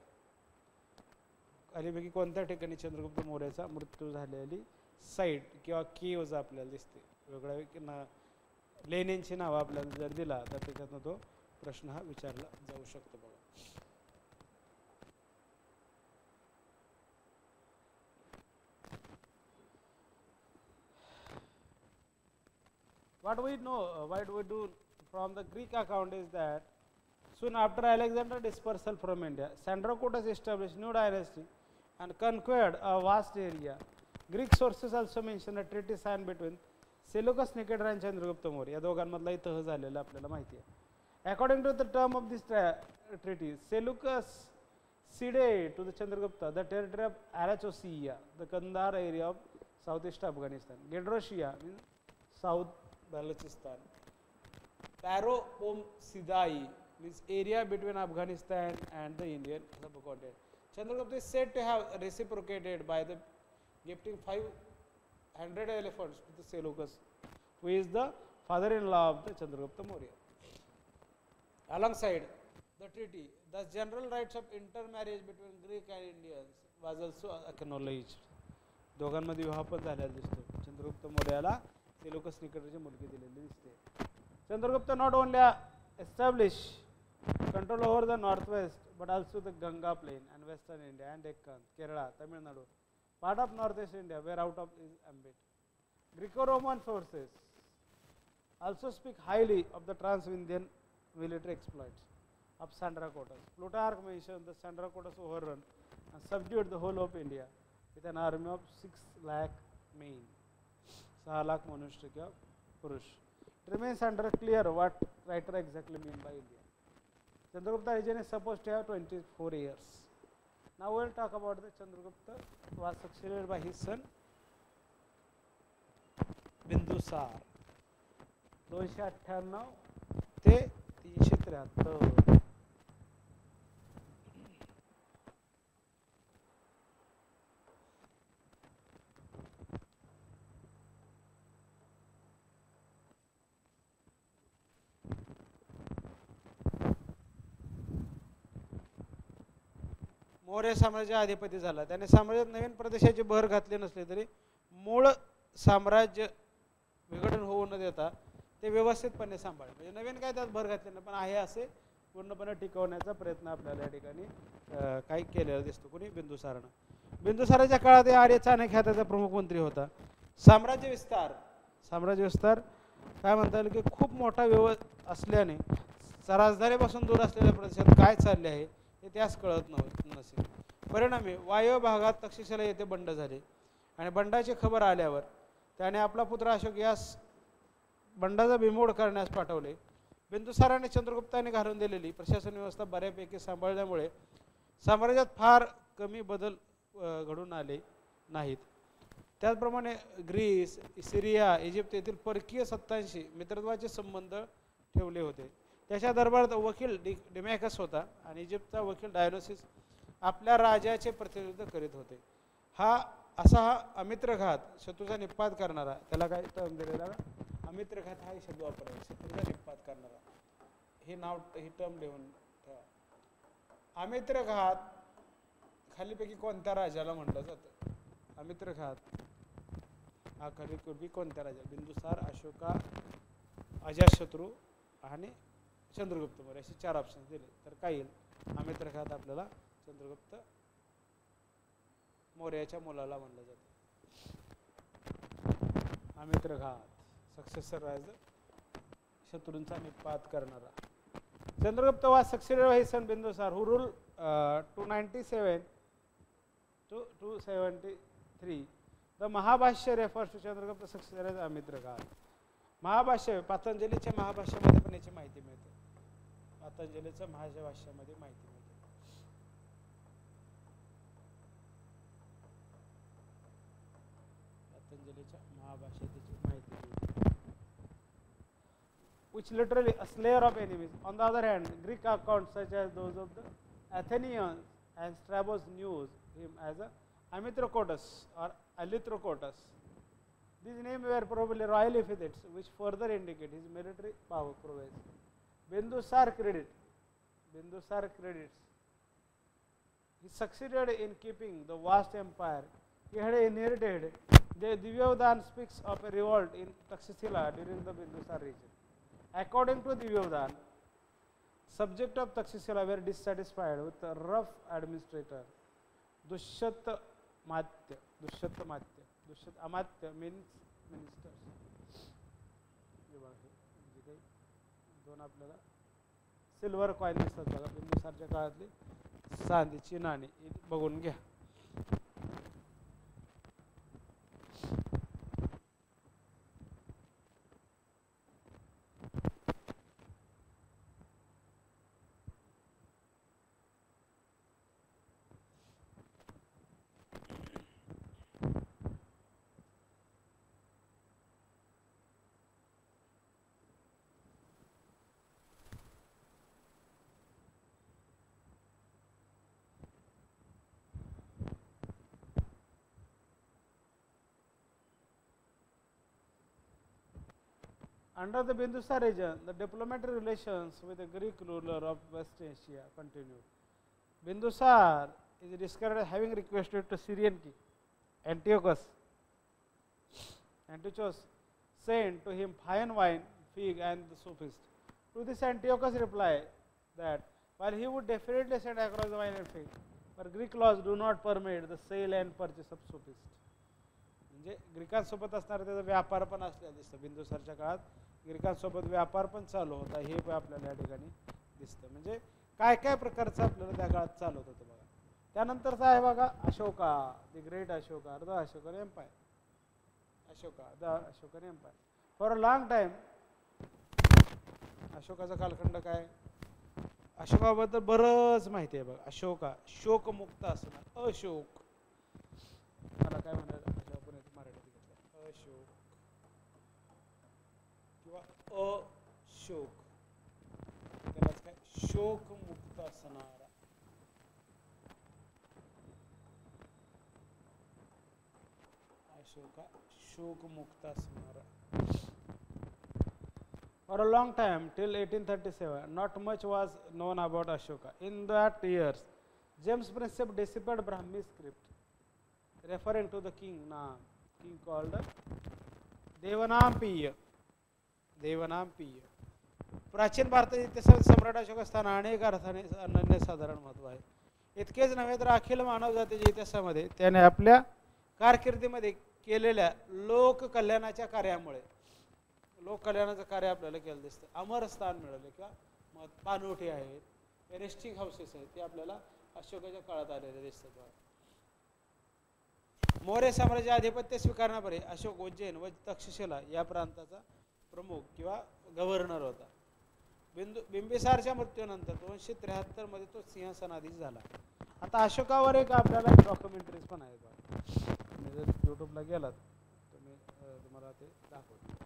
खालीलपैकी कोणत्या ठिकाणी चंद्रगुप्त मौर्याचा मृत्यू झालेली साईट किंवा केव्ज आपल्याला दिसते. वेगळ्या लेण्यांची नावं आपल्याला जर दिला तर त्याच्यातनं तो प्रश्न हा विचारला जाऊ शकतो बघा. What we know, what we do from the Greek account is that soon after Alexander's dispersal from India, Sandrocotus established new dynasty and conquered a vast area. Greek sources also mention a treaty signed between Seleucus Nicator and Chandragupta Maurya. या दोघांमधलाही तह झालेला आपल्याला माहिती आहे. According to the term of this treaty, Seleucus ceded to the Chandragupta the territory of Arachosia, the Kandahar area of southeast Afghanistan. Gedrosia means south Balochistan. Paropomsidai means area between Afghanistan and the Indian subcontinent. Chandragupta is said to have reciprocated by the gifting 500 elephants to the Seleucus, who is the father-in-law of the Chandragupta Maurya. Alongside the treaty, the general rights of intermarriage between Greek and Indians was also acknowledged. दोघांमध्ये विवाह पण झालेला दिसतो. चंद्रगुप्त मौर्याला सेलुकस निकटची मुलगी दिलेली दिसते. Chandragupta not only established control over the northwest but also the Ganga plain and western India and Deccan, Kerala, Tamil Nadu, part of northeast India were out of his ambit. Greco-Roman sources also speak highly of the trans-Indian military exploits of Sandracotus. Plutarch mentioned the Sandracotus overrun and subdued the whole of India with an army of 6 lakh men. 6 lakh मनुष्य किंवा पुरुष. It remains unclear what writer exactly mean by India. Chandragupta region is supposed to have 24 years. Now we will talk about the Chandragupta who was succeeded by his son Bindusar. 298 ते 373. मौर्य साम्राज्य अधिपती झाला. त्याने साम्राज्यात नवीन प्रदेशाची भर घातली नसली तरी मूळ साम्राज्य विघटन होऊ न देता ते व्यवस्थितपणे सांभाळले. म्हणजे नवीन काय त्यात भर घातली नाही पण आहे असे पूर्णपणे टिकवण्याचा प्रयत्न आपल्याला या ठिकाणी काही केलेला दिसतो. कोणी बिंदुसारानं. बिंदुसाराच्या काळात आर्य चाणक्य हा त्याचा प्रमुख मंत्री होता. साम्राज्य विस्तार काय म्हणता येईल की खूप मोठा असल्याने राजधानीपासून दूर असलेल्या प्रदेशात काय चालले आहे हे त्यास कळत नसेल. परिणामी वायव्य भागात तक्षशिला येथे बंड झाले आणि बंडाची खबर आल्यावर त्याने आपला पुत्र अशोक यास बंडाचा बिमोड करण्यास पाठवले. बिंदुसाराने चंद्रगुप्ताने घालून दिलेली प्रशासन व्यवस्था बऱ्यापैकी सांभाळल्यामुळे साम्राज्यात फार कमी बदल घडून आले नाहीत. त्याचप्रमाणे ग्रीस, सिरिया, इजिप्त येथील परकीय सत्तांशी मित्रत्वाचे संबंध ठेवले होते. त्याच्या दरबारात वकील डिमॅकस होता आणि इजिप्तचा वकील डायोनिसिस आपल्या राजाचे प्रतिनिधित्व करीत होते. हा अमित्रघात, शत्रूचा निपात करणारा, त्याला काय टर्म दिलेला अमित्रघात हा शब्द वापरायचा. शत्रूचा निपात करणारा हे नाव ही टर्म लिहून ठेवा. अमित्रघात खालीपैकी कोणत्या राजाला म्हटलं जातं? अमित्रघात हा खालीपैकी कोणत्या राजा? बिंदुसार, अशोका, अजातशत्रू आणि चंद्रगुप्त मौर्य असे 4 ऑप्शन दिले तर काय येईल? अमित्रघात आपल्याला चंद्रगुप्त मौर्याच्या मुलाला म्हणलं जातं. अमित्रघात सक्सेसर राजा, शत्रूंचा निपात करणारा. Chandragupta was succeeded by his son Bindusar who ruled 297 to 273. The Mahabhashya refers to Chandragupta successor as Amitraghata. Mahabhashya पतंजलीच्या महाभाष्यामध्ये पण याची माहिती मिळते. पतंजलीचं महाभाष्यामध्ये माहिती मिळते. पतंजलीच्या महाभाष्यात त्याची माहिती मिळते. Which literally a slayer of enemies. On the other hand, Greek accounts such as those of the Athenians and Strabos knew him as a Amithrocotus or Alithrocotus. These names were probably royal epithets which further indicate his military power prowess. Bindusar credits. He succeeded in keeping the vast empire he had inherited. The Divyavdan speaks of a revolt in Taxila during the Bindusar region. According to Divyavdan, subjects of Taxila were dissatisfied with the rough administrator Dushyat Amatya. Dushyat Amatya means ministers. दोन आपल्याला सिल्वर कॉइन दिसतात बघा, बिंदुसारच्या काळातली चांदीची नाणी बघून घ्या. Under the Bindusar region, the diplomatic relations with the Greek ruler of West Asia continued. Bindusar is described as having requested to Syrian king Antiochus sent to him fine wine, fig, and the sophist. To this Antiochus replied that while he would definitely send across the wine and fig, but Greek laws do not permit the sale and purchase of sophist. म्हणजे ग्रीकांसोबत असणारा त्याचा व्यापार पण असलेला दिसतं. बिंदुसारच्या काळात ग्रीकांसोबत व्यापार पण चालू होता, हे पण आपल्याला या ठिकाणी दिसतं. म्हणजे काय काय प्रकारचं आपल्याला त्या काळात चालू होतं बघा. त्यानंतरचा आहे बघा Ashoka, the great Ashoka, the Ashokan empire. The Ashokan empire. For a long time अशोकाचा कालखंड काय, अशोकाबद्दल बरंच माहिती आहे बघा. अशोका, शोकमुक्त असणं, अशोक, मला काय म्हणायचं मराठीत घेतलं, अशोक किंवा अशोक, त्यालाच काय शोकमुक्त असणारा. अशोका शोकमुक्त असणारा. For a long time, till 1837, not much was known about Ashoka. In that years, James Prinsep deciphered Brahmi script, referring to the king called Devanampiya. प्राचीन भारतात इतिहासात सम्राट अशोक स्थान अनेक अर्थाने अनन्यसाधारण महत्व आहे. इतकेच नव्हे तर अखिल मानव जातीच्या इतिहासामध्ये त्याने आपल्या कारकिर्दीमध्ये केलेल्या लोककल्याणाच्या कार्यामुळे, लोककल्याणाचं कार्य आपल्याला केलं दिसतं. अमर स्थान मिळाले किंवा पाणवठी आहेत, रेस्टिंग हाऊसेस आहेत, ते आपल्याला अशोकाच्या काळात आलेले दिसतात. मौर्य साम्राज्य आधिपत्य स्वीकारण्यापूर्वी अशोक उज्जैन व तक्षशिला या प्रांताचा प्रमुख किंवा गव्हर्नर होता. बिंबिसारच्या मृत्यूनंतर 273 मध्ये तो सिंहासनाधीश झाला. आता अशोकावर एक आपल्याला डॉक्युमेंटरीज पण आहेत. जर यूट्यूबला गेलात तर मी तुम्हाला ते दाखवतो.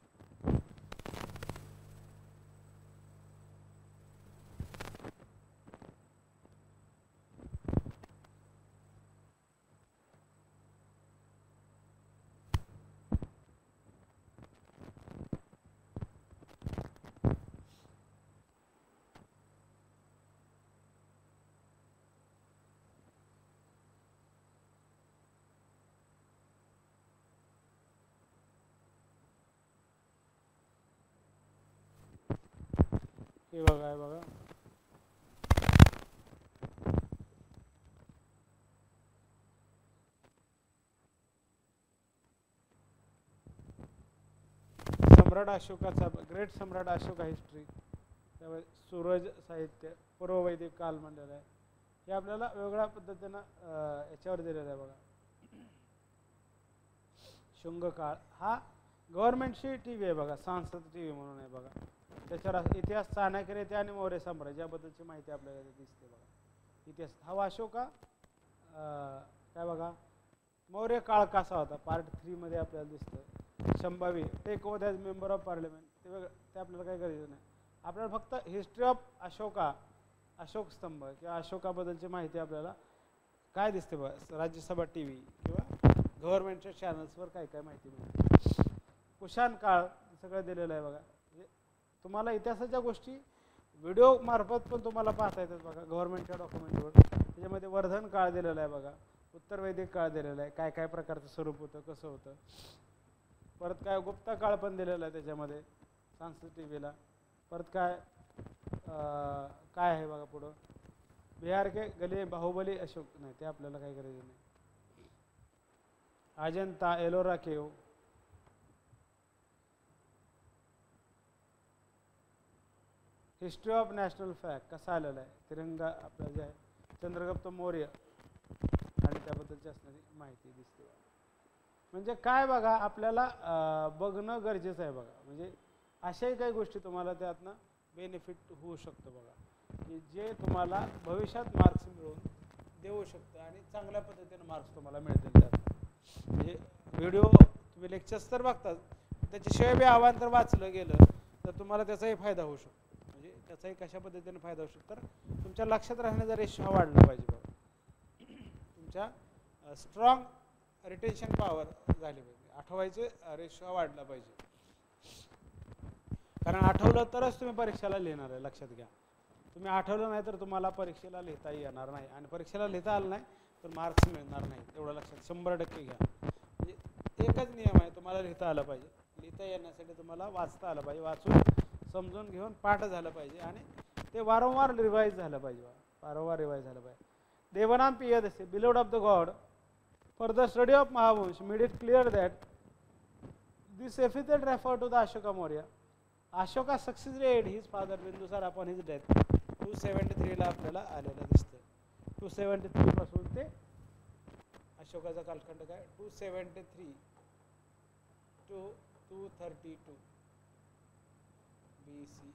हे बघा, हे बघा, सम्राट अशोकाचा, ग्रेट सम्राट अशोका हिस्ट्री, त्यामुळे सूरज साहित्य, पूर्ववैदिक काल म्हणलेलं आहे. हे आपल्याला वेगळ्या पद्धतीनं याच्यावर दिलेलं आहे बघा. शुंग काळ हा गव्हर्नमेंटची टी व्ही आहे बघा, सांसद टी व्ही म्हणून आहे बघा. त्याच्यावर इतिहास, चाणक्य रीती आणि मौर्य साम्राज्य याबद्दलची माहिती आपल्याला दिसते बघा. इतिहास हा अशोका काय बघा, मौर्य काळ कसा होता पार्ट 3 मध्ये आपल्याला दिसतं. Sambhavi take over as member of parliament ते आपल्याला काही गरजेचं नाही. आपल्याला फक्त हिस्ट्री ऑफ अशोका, अशोक स्तंभ किंवा अशोकाबद्दलची माहिती आपल्याला काय दिसते बघा राज्यसभा टी व्ही किंवा गव्हर्नमेंटच्या चॅनल्सवर काय काय माहिती मिळते. कुशाण काळ सगळं दिलेलं आहे बघा. म्हणजे तुम्हाला इतिहासाच्या गोष्टी व्हिडिओ मार्फत पण तुम्हाला पाहता येतात बघा गव्हर्नमेंटच्या डॉक्युमेंटवर. त्याच्यामध्ये वर्धन काळ दिलेला आहे बघा, उत्तर वैदिक काळ दिलेला आहे, काय काय प्रकारचं स्वरूप होतं कसं होतं. परत काय गुप्ता काळ पण दिलेला आहे त्याच्यामध्ये सांस्कृतिक टी व्हीला. परत काय काय आहे बघा पुढं, बिहार के गली बाहुबली अशोक, नाही ते आपल्याला काही गरज नाही. अजंता एलोरा केव, हिस्ट्री ऑफ नॅशनल फ्लॅग कसा आलेला आहे, तिरंगा आपला जे आहे, चंद्रगुप्त मौर्य आणि त्याबद्दलची असणारी माहिती दिसते. म्हणजे काय बघा आपल्याला बघणं गरजेचं आहे बघा. म्हणजे अशाही काही गोष्टी तुम्हाला त्यातनं बेनिफिट होऊ शकतं बघा, की जे तुम्हाला भविष्यात मार्क्स मिळवून देऊ शकतं आणि चांगल्या पद्धतीनं मार्क्स तुम्हाला मिळतील त्यात. म्हणजे व्हिडिओ तुम्ही लेक्चर्स तर बघतात, त्याच्याशिवाय बी आव्हान तर वाचलं गेलं तर तुम्हाला त्याचाही फायदा होऊ शकतो. म्हणजे त्याचाही कशा पद्धतीने फायदा होऊ शकतो, तर तुमच्या लक्षात राहण्याचा रेशो हा वाढला पाहिजे बघा. तुमच्या स्ट्रॉंग रिटेन्शन पॉवर झाली पाहिजे, आठवायचे रेशो हा वाढला पाहिजे. कारण आठवलं तरच तुम्ही परीक्षेला लिहिणार आहे, लक्षात घ्या. तुम्ही आठवलं नाही तर तुम्हाला परीक्षेला लिहिता येणार नाही, आणि परीक्षेला लिहिता आलं नाही तर मार्क्स मिळणार नाही, तेवढं लक्षात 100% घ्या. म्हणजे एकच नियम आहे, तुम्हाला लिहिता आलं पाहिजे. लिहिता येण्यासाठी तुम्हाला वाचता आलं पाहिजे, वाचून समजून घेऊन पाठ झालं पाहिजे आणि ते वारंवार रिवाईज झालं पाहिजे, वारंवार रिवाईज झालं पाहिजे. Devanam Piyadasi, beloved of the god, for the study of Mahavamsa made it clear that this epithet refer to the Ashoka Maurya. Ashoka successfully his father Bindusara upon his death. 273 ला आपल्याला आलेलं दिसतं. 273 पासून ते अशोकाचा कालखंड काय, 273 to 232 BCE.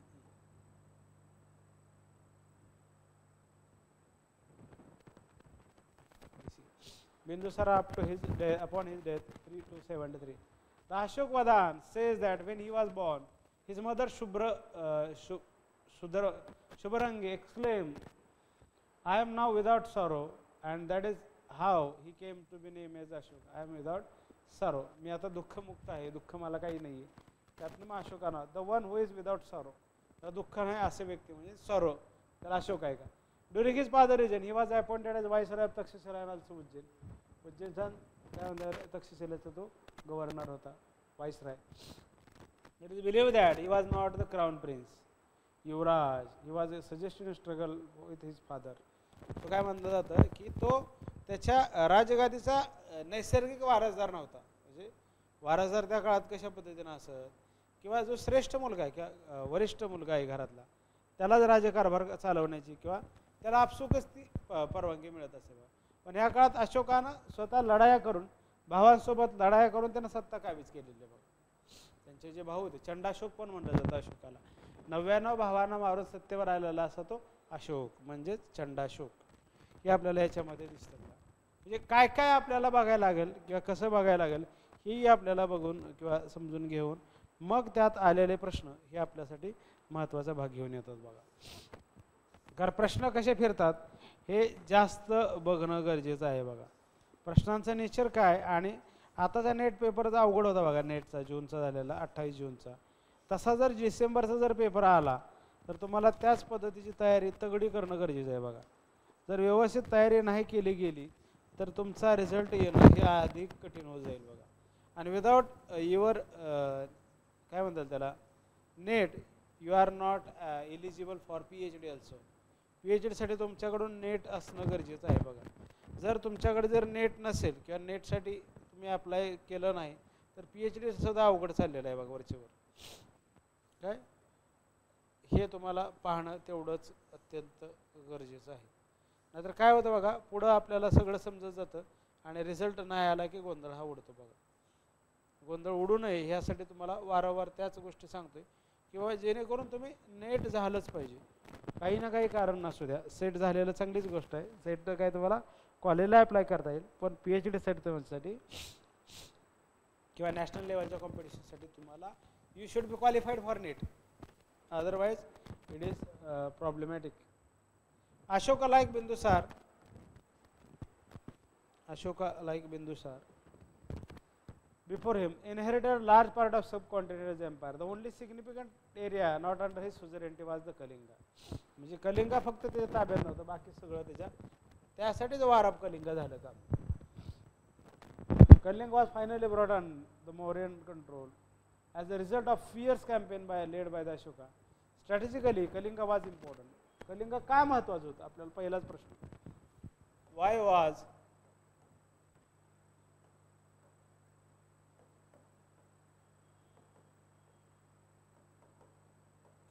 Bindusara up to his death, upon his death 3 to 73. The Ashok Vadan says that when he was born, his mother Shubharangi exclaimed, "I am now without sorrow," and that is how he came to be named as Ashok. I am without sorrow. मी आता दुःखमुक्त आहे, दुःख मला काही नाही आहे. त्यातनं मग अशोका नाव. The one who is without sorrow, दुःख नाही असे व्यक्ती म्हणजे सॉरो, तर अशोक आहे का. During his father reign he was appointed as viceroy of Taxila and also Ujjain. उज्जैनचा काय म्हणतात तक्षशिलेचा तो गव्हर्नर होता, viceroy. It is believed that he was not the crown prince युवराज, he was a suggested struggle with his father. तो काय म्हणलं जातं की तो त्याच्या राजगादीचा नैसर्गिक वारसदार नव्हता. म्हणजे वारसदार त्या काळात कशा पद्धतीनं असत, किंवा जो श्रेष्ठ मुलगा आहे किंवा वरिष्ठ मुलगा आहे घरातला, त्यालाच राज्यकारभार चालवण्याची किंवा त्याला आपसुकच ती परवानगी मिळत असेल. पण ह्या काळात अशोकानं स्वतः लढाया करून, भावांसोबत लढाया करून त्यानं सत्ता काबीज केलेली आहे. त्यांचे जे भाऊ होते, चंडाशोक पण म्हणलं जातं अशोकाला. 99 भावांना मारून सत्तेवर आलेला असा तो अशोक, म्हणजेच चंडाशोक. हे आपल्याला याच्यामध्ये दिसतं. म्हणजे काय काय आपल्याला बघायला लागेल किंवा कसं बघायला लागेल ही आपल्याला बघून किंवा समजून घेऊन मग त्यात आलेले प्रश्न हे आपल्यासाठी महत्त्वाचा भाग घेऊन येतात बघा. कारण प्रश्न कसे फिरतात हे जास्त बघणं गरजेचं आहे बघा. प्रश्नांचं नेचर काय, आणि आताचा नेट पेपरचा अवघड होता बघा, नेटचा जूनचा झालेला 28 जूनचा. तसा जर डिसेंबरचा जर पेपर आला तर तुम्हाला त्याच पद्धतीची तयारी तगडी करणं गरजेचं आहे बघा. जर व्यवस्थित तयारी नाही केली गेली तर तुमचा रिझल्ट येणं हे अधिक कठीण होत जाईल बघा. आणि विदाउट युअर काय म्हणतात त्याला NET, you are not eligible for PhD also. PhDसाठी तुमच्याकडून नेट असणं गरजेचं आहे बघा. जर तुमच्याकडे जर नेट नसेल किंवा नेटसाठी तुम्ही अप्लाय केलं नाही तर PhD सुद्धा अवघड चाललेलं आहे बघा वरचेवर. काय हे तुम्हाला पाहणं तेवढंच अत्यंत गरजेचं आहे. नाहीतर काय होतं बघा, पुढं आपल्याला सगळं समजत जातं आणि रिझल्ट नाही आला की गोंधळ हा उडतो बघा. गोंधळ उडू नये ह्यासाठी तुम्हाला वारंवार त्याच गोष्टी सांगतोय किंवा जेणेकरून तुम्ही नेट झालंच पाहिजे. काही ना काही कारण नसू द्या, सेट झालेलं चांगलीच गोष्ट आहे. सेट तर काय तुम्हाला कॉलेजला अप्लाय करता येईल, पण PhD सेट करण्यासाठी किंवा नॅशनल लेवलच्या कॉम्पिटिशनसाठी तुम्हाला you should be qualified for NET, otherwise it is problematic. Ashoka like Bindusara before him inherited large part of subcontinental empire. The only significant area not under his suzerainty was the Kalinga. म्हणजे कलिंगा फक्त त्याच्या ताब्यात नव्हतं, बाकी सगळं त्यासाठीच वॉर ऑफ कलिंगा झालं काम. Kalinga was finally brought under the Mauryan control as a result of fierce campaign led by the Ashoka. Strategically, Kalinga was important. Kalinga का महत्वाचं होतं आपल्याला पहिलाच प्रश्न. Why was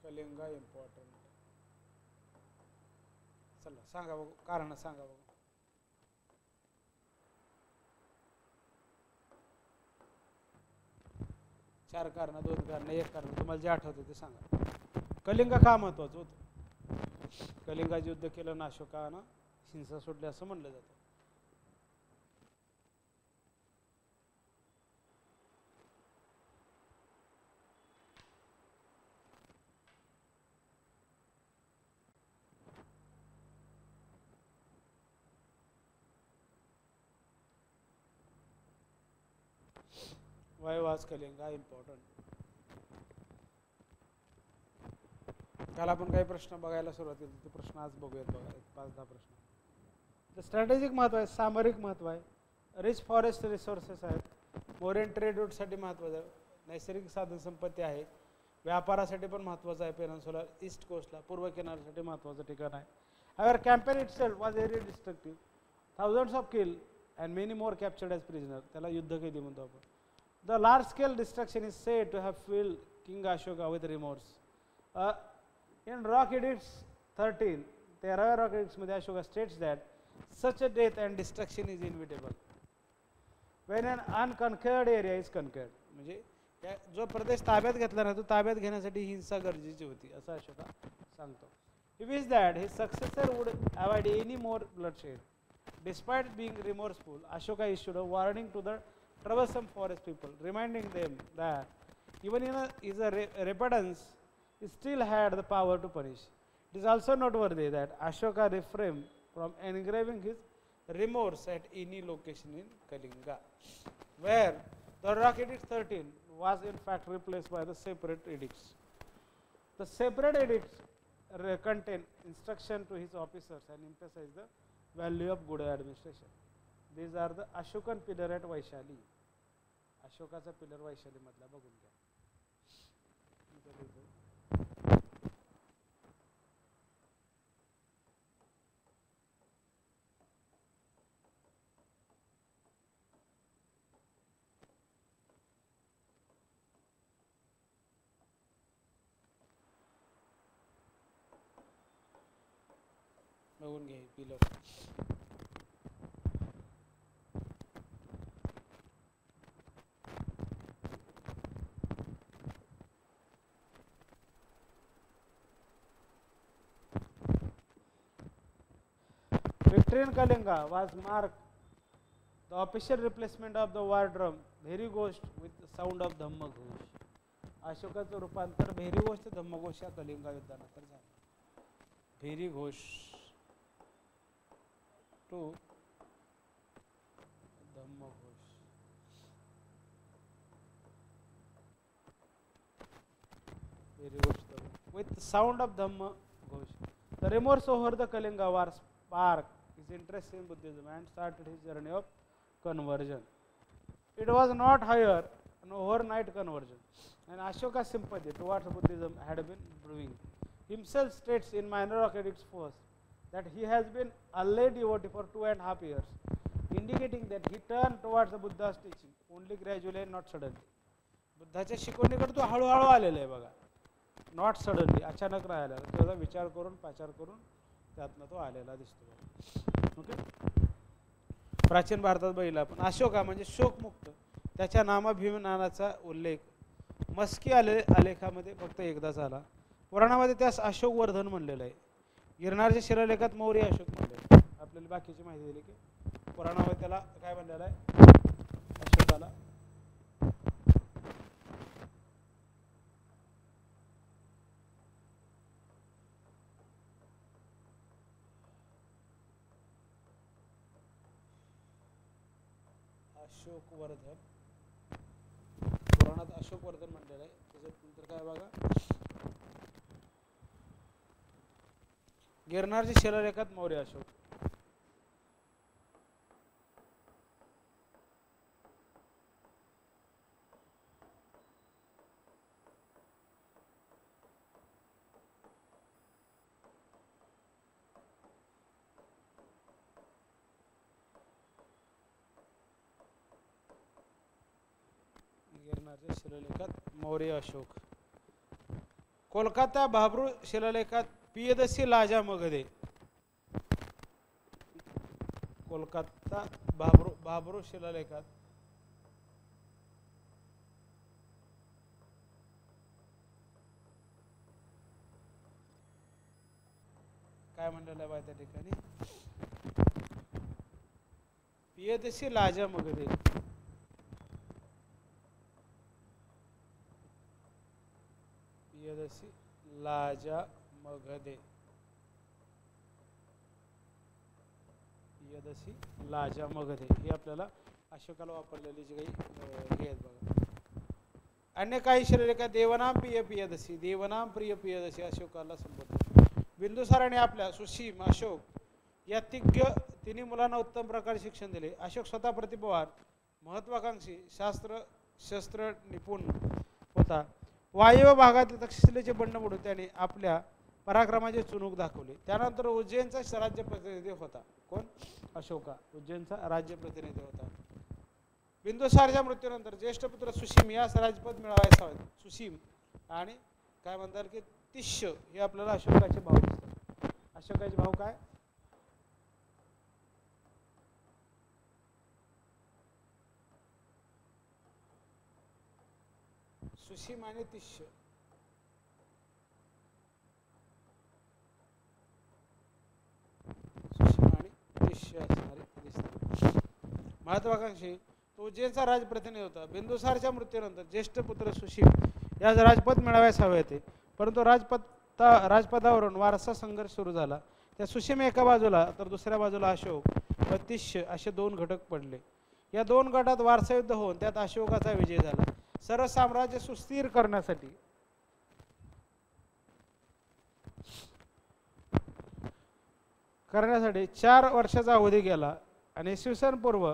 Kalinga important? चला सांगा बघू, कारण सांगा बघू. चार कारण, दोन कारण, एक कारण, तुम्हाला जे आठवतं ते सांगा. कलिंगा का महत्वाचं होतं? कलिंगाचं युद्ध केलं ना अशोकानं, हिंसा सोडली असं म्हणलं जातं. Why was Kalinga important? काल आपण काही प्रश्न बघायला सुरुवात केली, ते प्रश्न आज बघूयात. बघा 5-10 प्रश्न. तर स्ट्रॅटेजिक महत्व आहे, सामरिक महत्व आहे, रिच फॉरेस्ट रिसोर्सेस आहेत, मौर्यन ट्रेड रूटसाठी महत्त्वाचं आहे, नैसर्गिक साधन संपत्ती आहे, व्यापारासाठी पण महत्त्वाचं आहे, पेनिन्सुलर ईस्ट कोस्टला पूर्व किनाऱ्यासाठी महत्त्वाचं ठिकाण आहे. However, campaign itself was very destructive. Thousands of killed and many more captured as prisoners. त्याला युद्धकैदी म्हणतो आपण. The large-scale destruction is said to have filled King Ashoka with remorse. In Rock Edicts 13, 13व्या Rock Edicts मध्ये Ashoka states that such a death and destruction is inevitable when an unconquered area is conquered. म्हणजे जो प्रदेश ताब्यात घेतला ना तो ताब्यात घेण्यासाठी हिंसा गरजेची होती असं अशोका सांगतो. He wished that his successor would avoid any more bloodshed. Despite being remorseful, Ashoka issued a warning to the troublesome forest people, reminding them that even in his repentance, he still had the power to punish. It is also noteworthy that Ashoka refrained from engraving his remorse at any location in Kalinga, where the Rock Edict 13 was in fact replaced by the separate edicts. The separate edicts contain instruction to his officers and emphasize the value of good administration. These are the Ashokan pillar at Vaishali. अशोकाचा पिलर वैशाली मधला बघून घ्या. बघून घ्या pillar. Victory in Kalinga was marked the official replacement of the war drum Bheri Ghosh with the sound of Dhamma Ghosh. अशोकाचं रूपांतर भेरी घोष ते धम्मघोष या कलिंगा युद्धानंतर झालं. Bheri Ghosh to Dhammaghosh. Bheri Ghosh with the sound of Dhamma Ghosh. The remorse over the Kalinga war sparked his interest in Buddhism and started his journey of conversion. It was not, however, an overnight conversion, and Ashoka's sympathy towards Buddhism had been brewing. Himself states in Minor Rock Edicts 1 that he has been a lay devotee for 2.5 years, indicating that he turned towards the Buddha's teaching only gradually and not suddenly. बुद्धाच्या शिकवणीकडे तो हळूहळू आलेला आहे बघा, नॉट सडनली, अचानक राहिला, त्याचा विचार करून पाचार करून त्यातनं तो आलेला दिसतो. ओके, प्राचीन भारतात बघितला आपण अशोका म्हणजे शोकमुक्त, त्याच्या नामाभिमानाचा उल्लेख मस्की आलेखामध्ये फक्त एकदाच आला. पुराणामध्ये त्यास अशोकवर्धन म्हणलेलं आहे. गिरणारच्या शिलालेखात मौर्य अशोक म्हणलेलं आहे. आपल्याला बाकीची माहिती दिली की पुराणामध्ये त्याला काय म्हणलेलं आहे, अशोकाला. अशोकवर्धन, पुराणात अशोकवर्धन म्हणलेलं आहे. त्याच्यानंतर काय बघा, गिरणारच्या शिलालेखात मौर्य अशोक. गिरणारच्या शिलालेखात मौर्य अशोक. कोलकाता भाबरू शिलालेखात पियदसी लाजा मगधे. कोलकाता भाबरू शिलालेखात काय म्हणलेलं आहे त्या ठिकाणी, पियदसी लाजा मगधे. पियदसी लाजा मगधे. पियदसी लाजा मगधे ही आपल्याला अशोकाला वापरलेली जी काही हे आहेत बघा. अन्य काही शिलालेखात देवनाम प्रिय पियदसी, देवनाम प्रिय पियदसी अशोकाला संबोधतात. बिंदुसाराने आपल्या सुसीम अशोक या तिन्ही मुलांना उत्तम प्रकारे शिक्षण दिले. अशोक स्वतः प्रतिभावान, महत्वाकांक्षी, शस्त्र निपुण होता. वायव्य भागातील तक्षशिलेचे बंड मोडून त्याने आपल्या पराक्रमाचे चुणूक दाखवले. त्यानंतर उज्जैनचा राज्य प्रतिनिधी होता. कोण? अशोका उज्जैनचा राज्य प्रतिनिधी होता. बिंदुसारच्या मृत्यूनंतर ज्येष्ठ पुत्र सुसीम यास राजपद मिळवायचा होता. सुसीम आणि काय म्हणतात की तिष्य हे आपल्याला अशोकाचे भाऊ दिसतात. अशोकाचे भाऊ काय? सुसीम आणि तिष्य. सुसीम आणि तिष्य असणारे दिसतात. महत्वाकांक्षी तो उज्जैनचा राजप्रतिनिधी होता. बिंदुसारच्या मृत्यूनंतर ज्येष्ठ पुत्र सुसीम यास राजपद मिळावयास हवे होते, परंतु राजपदावरून वारसा संघर्ष सुरू झाला. त्या सुसीम एका बाजूला तर दुसऱ्या बाजूला अशोक व तिष्य असे दोन घटक पडले. या दोन गटात वारसायुद्ध होऊन त्यात अशोकाचा विजय झाला. सर्व साम्राज्य सुस्थिर करण्यासाठी करण्यासाठी 4 वर्षाचा अवधी गेला आणि इसवी सन पूर्व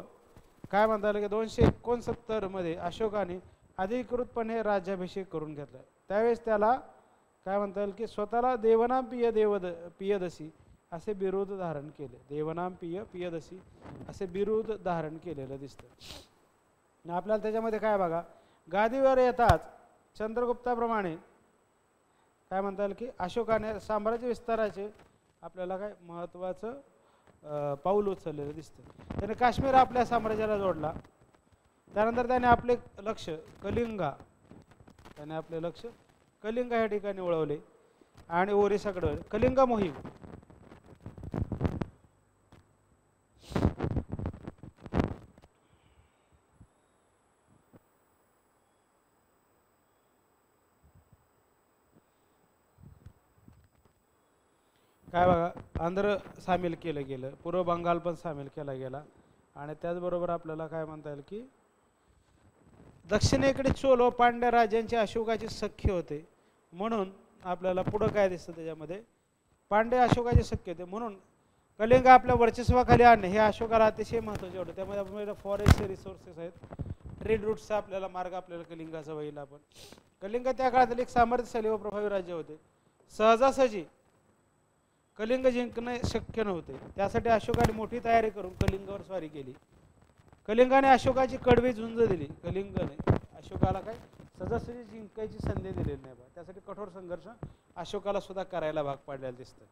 काय म्हणता येईल की 269 मध्ये अशोकाने अधिकृतपणे राज्याभिषेक करून घेतला. त्यावेळेस त्याला काय म्हणता येईल की स्वतःला देवनाम पियदसी असे बिरुद धारण केले. देवनाम पियदसी असे बिरुद धारण केलेलं दिसतं. आपल्याला त्याच्यामध्ये काय बघा, गादीवर येताच चंद्रगुप्ताप्रमाणे काय म्हणता येईल की अशोकाने साम्राज्य विस्ताराचे आपल्याला काय महत्त्वाचं पाऊल उचललेलं दिसतं. त्याने काश्मीर आपल्या साम्राज्याला जोडला. त्यानंतर त्याने आपले लक्ष कलिंग या ठिकाणी वळवले आणि ओरिसाकडे कलिंग मोहीम काय बघा, आंध्र सामील केलं गेलं, पूर्व बंगाल पण सामील केला गेला आणि त्याचबरोबर आपल्याला काय म्हणता येईल की दक्षिणेकडे चोल व पांड्या राज्यांचे अशोकाचे सख्य होते. म्हणून आपल्याला पुढं काय दिसतं त्याच्यामध्ये, पांड्य अशोकाचे सख्य होते म्हणून कलिंग आपल्या वर्चस्वाखाली आणणे हे अशोकाला अतिशय महत्त्वाचे होते. त्यामध्ये आपल्याला फॉरेस्ट रिसोर्सेस आहेत, ट्रेड रूटचा आपल्याला मार्ग आपल्याला कलिंगाचा वहिला. आपण कलिंग त्या काळातील एक सामर्थ्यशाली व प्रभावी राज्य होते. सहजासहजी कलिंग जिंकणे शक्य नव्हते. त्यासाठी अशोकाने मोठी तयारी करून कलिंगावर स्वारी केली. कलिंगाने अशोकाची कडवी झुंज दिली. कलिंगने अशोकाला काय सहजासहजी जिंकायची संधी दिलेली नाही बा. त्यासाठी कठोर संघर्ष अशोकाला सुद्धा करायला भाग पाडलेला दिसतं.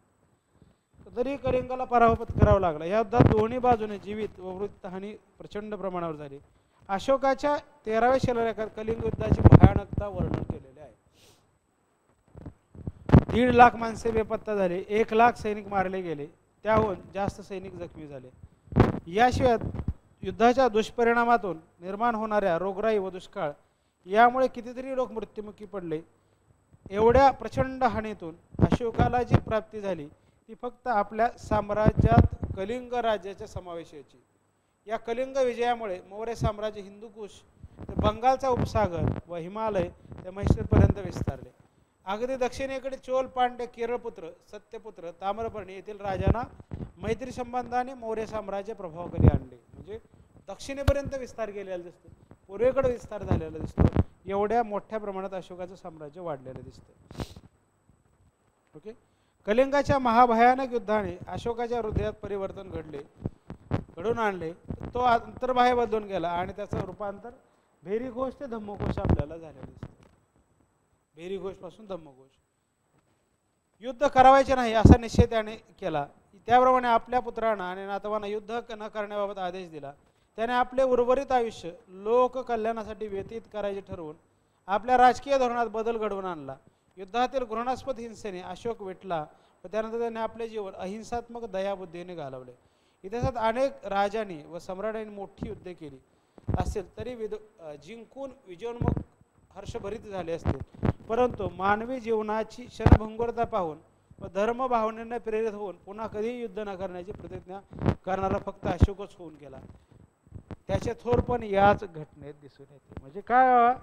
तरी कलिंगाला पराभूत करावा लागला. या युद्धात दोन्ही बाजूने जीवित व मृत्यूहानी प्रचंड प्रमाणावर झाली. अशोकाच्या 13व्या शिलालेखात कलिंग युद्धाची भयानकता वर्णन केलेले आहे. 1.5 लाख माणसे बेपत्ता झाली, 1 लाख सैनिक मारले गेले, त्याहून जास्त सैनिक जखमी झाले. याशिवाय युद्धाच्या दुष्परिणामातून निर्माण होणाऱ्या रोगराई व दुष्काळ यामुळे कितीतरी लोक मृत्युमुखी पडले. एवढ्या प्रचंड हानीतून अशोकाला जी प्राप्ती झाली ती फक्त आपल्या साम्राज्यात कलिंग राज्याच्या समावेशाची. या कलिंग विजयामुळे मौर्य साम्राज्य हिंदुकुश ते बंगालचा उपसागर व हिमालय ते म्हैसूरपर्यंत विस्तारले. अगदी दक्षिणेकडे चोल, पांड्य, केरळपुत्र, सत्यपुत्र, ताम्रपर्णी येथील राजांना मैत्री संबंधाने मौर्य साम्राज्य प्रभावाखाली आणले. म्हणजे दक्षिणेपर्यंत विस्तार केलेला दिसतो, पूर्वेकडे विस्तार झालेला दिसतो. एवढ्या मोठ्या प्रमाणात अशोकाचं साम्राज्य वाढलेलं दिसतं. ओके. कलिंगाच्या महाभयानक युद्धाने अशोकाच्या हृदयात परिवर्तन घडून आणले. तो अंतर्बाह्य बदलून गेला आणि त्याचं रूपांतर भेरीघोष ते धम्मघोष आपल्याला झालेलं दिसतं. भेरीघोष पासून धम्मघोष. युद्ध करावायचे नाही असा निश्चय त्याने केला. त्याप्रमाणे आपल्या पुत्रांना आणि नातवांना युद्ध न करण्याबाबत आदेश दिला. त्याने आपले उर्वरित आयुष्य लोककल्याणासाठी व्यतीत करायचे ठरवून आपल्या राजकीय धोरणात बदल घडवून आणला. युद्धातील घृणास्पद हिंसेने अशोक वेठला व त्यानंतर त्याने आपले जीवन अहिंसात्मक दयाबुद्धीने घालवले. इतिहासात अनेक राजांनी व सम्राटांनी मोठी युद्धे केली असेल तरी जिंकून विजयोन्मुख हर्षभरित झाले असतील, परंतु मानवी जीवनाची क्षणभंगुरता पाहून व धर्मभावनेने प्रेरित होऊन पुन्हा कधीही युद्ध न करण्याची प्रतिज्ञा करणारा फक्त अशोकच होऊन गेला. त्याचे थोरपण याच घटनेत दिसून येते. म्हणजे काय,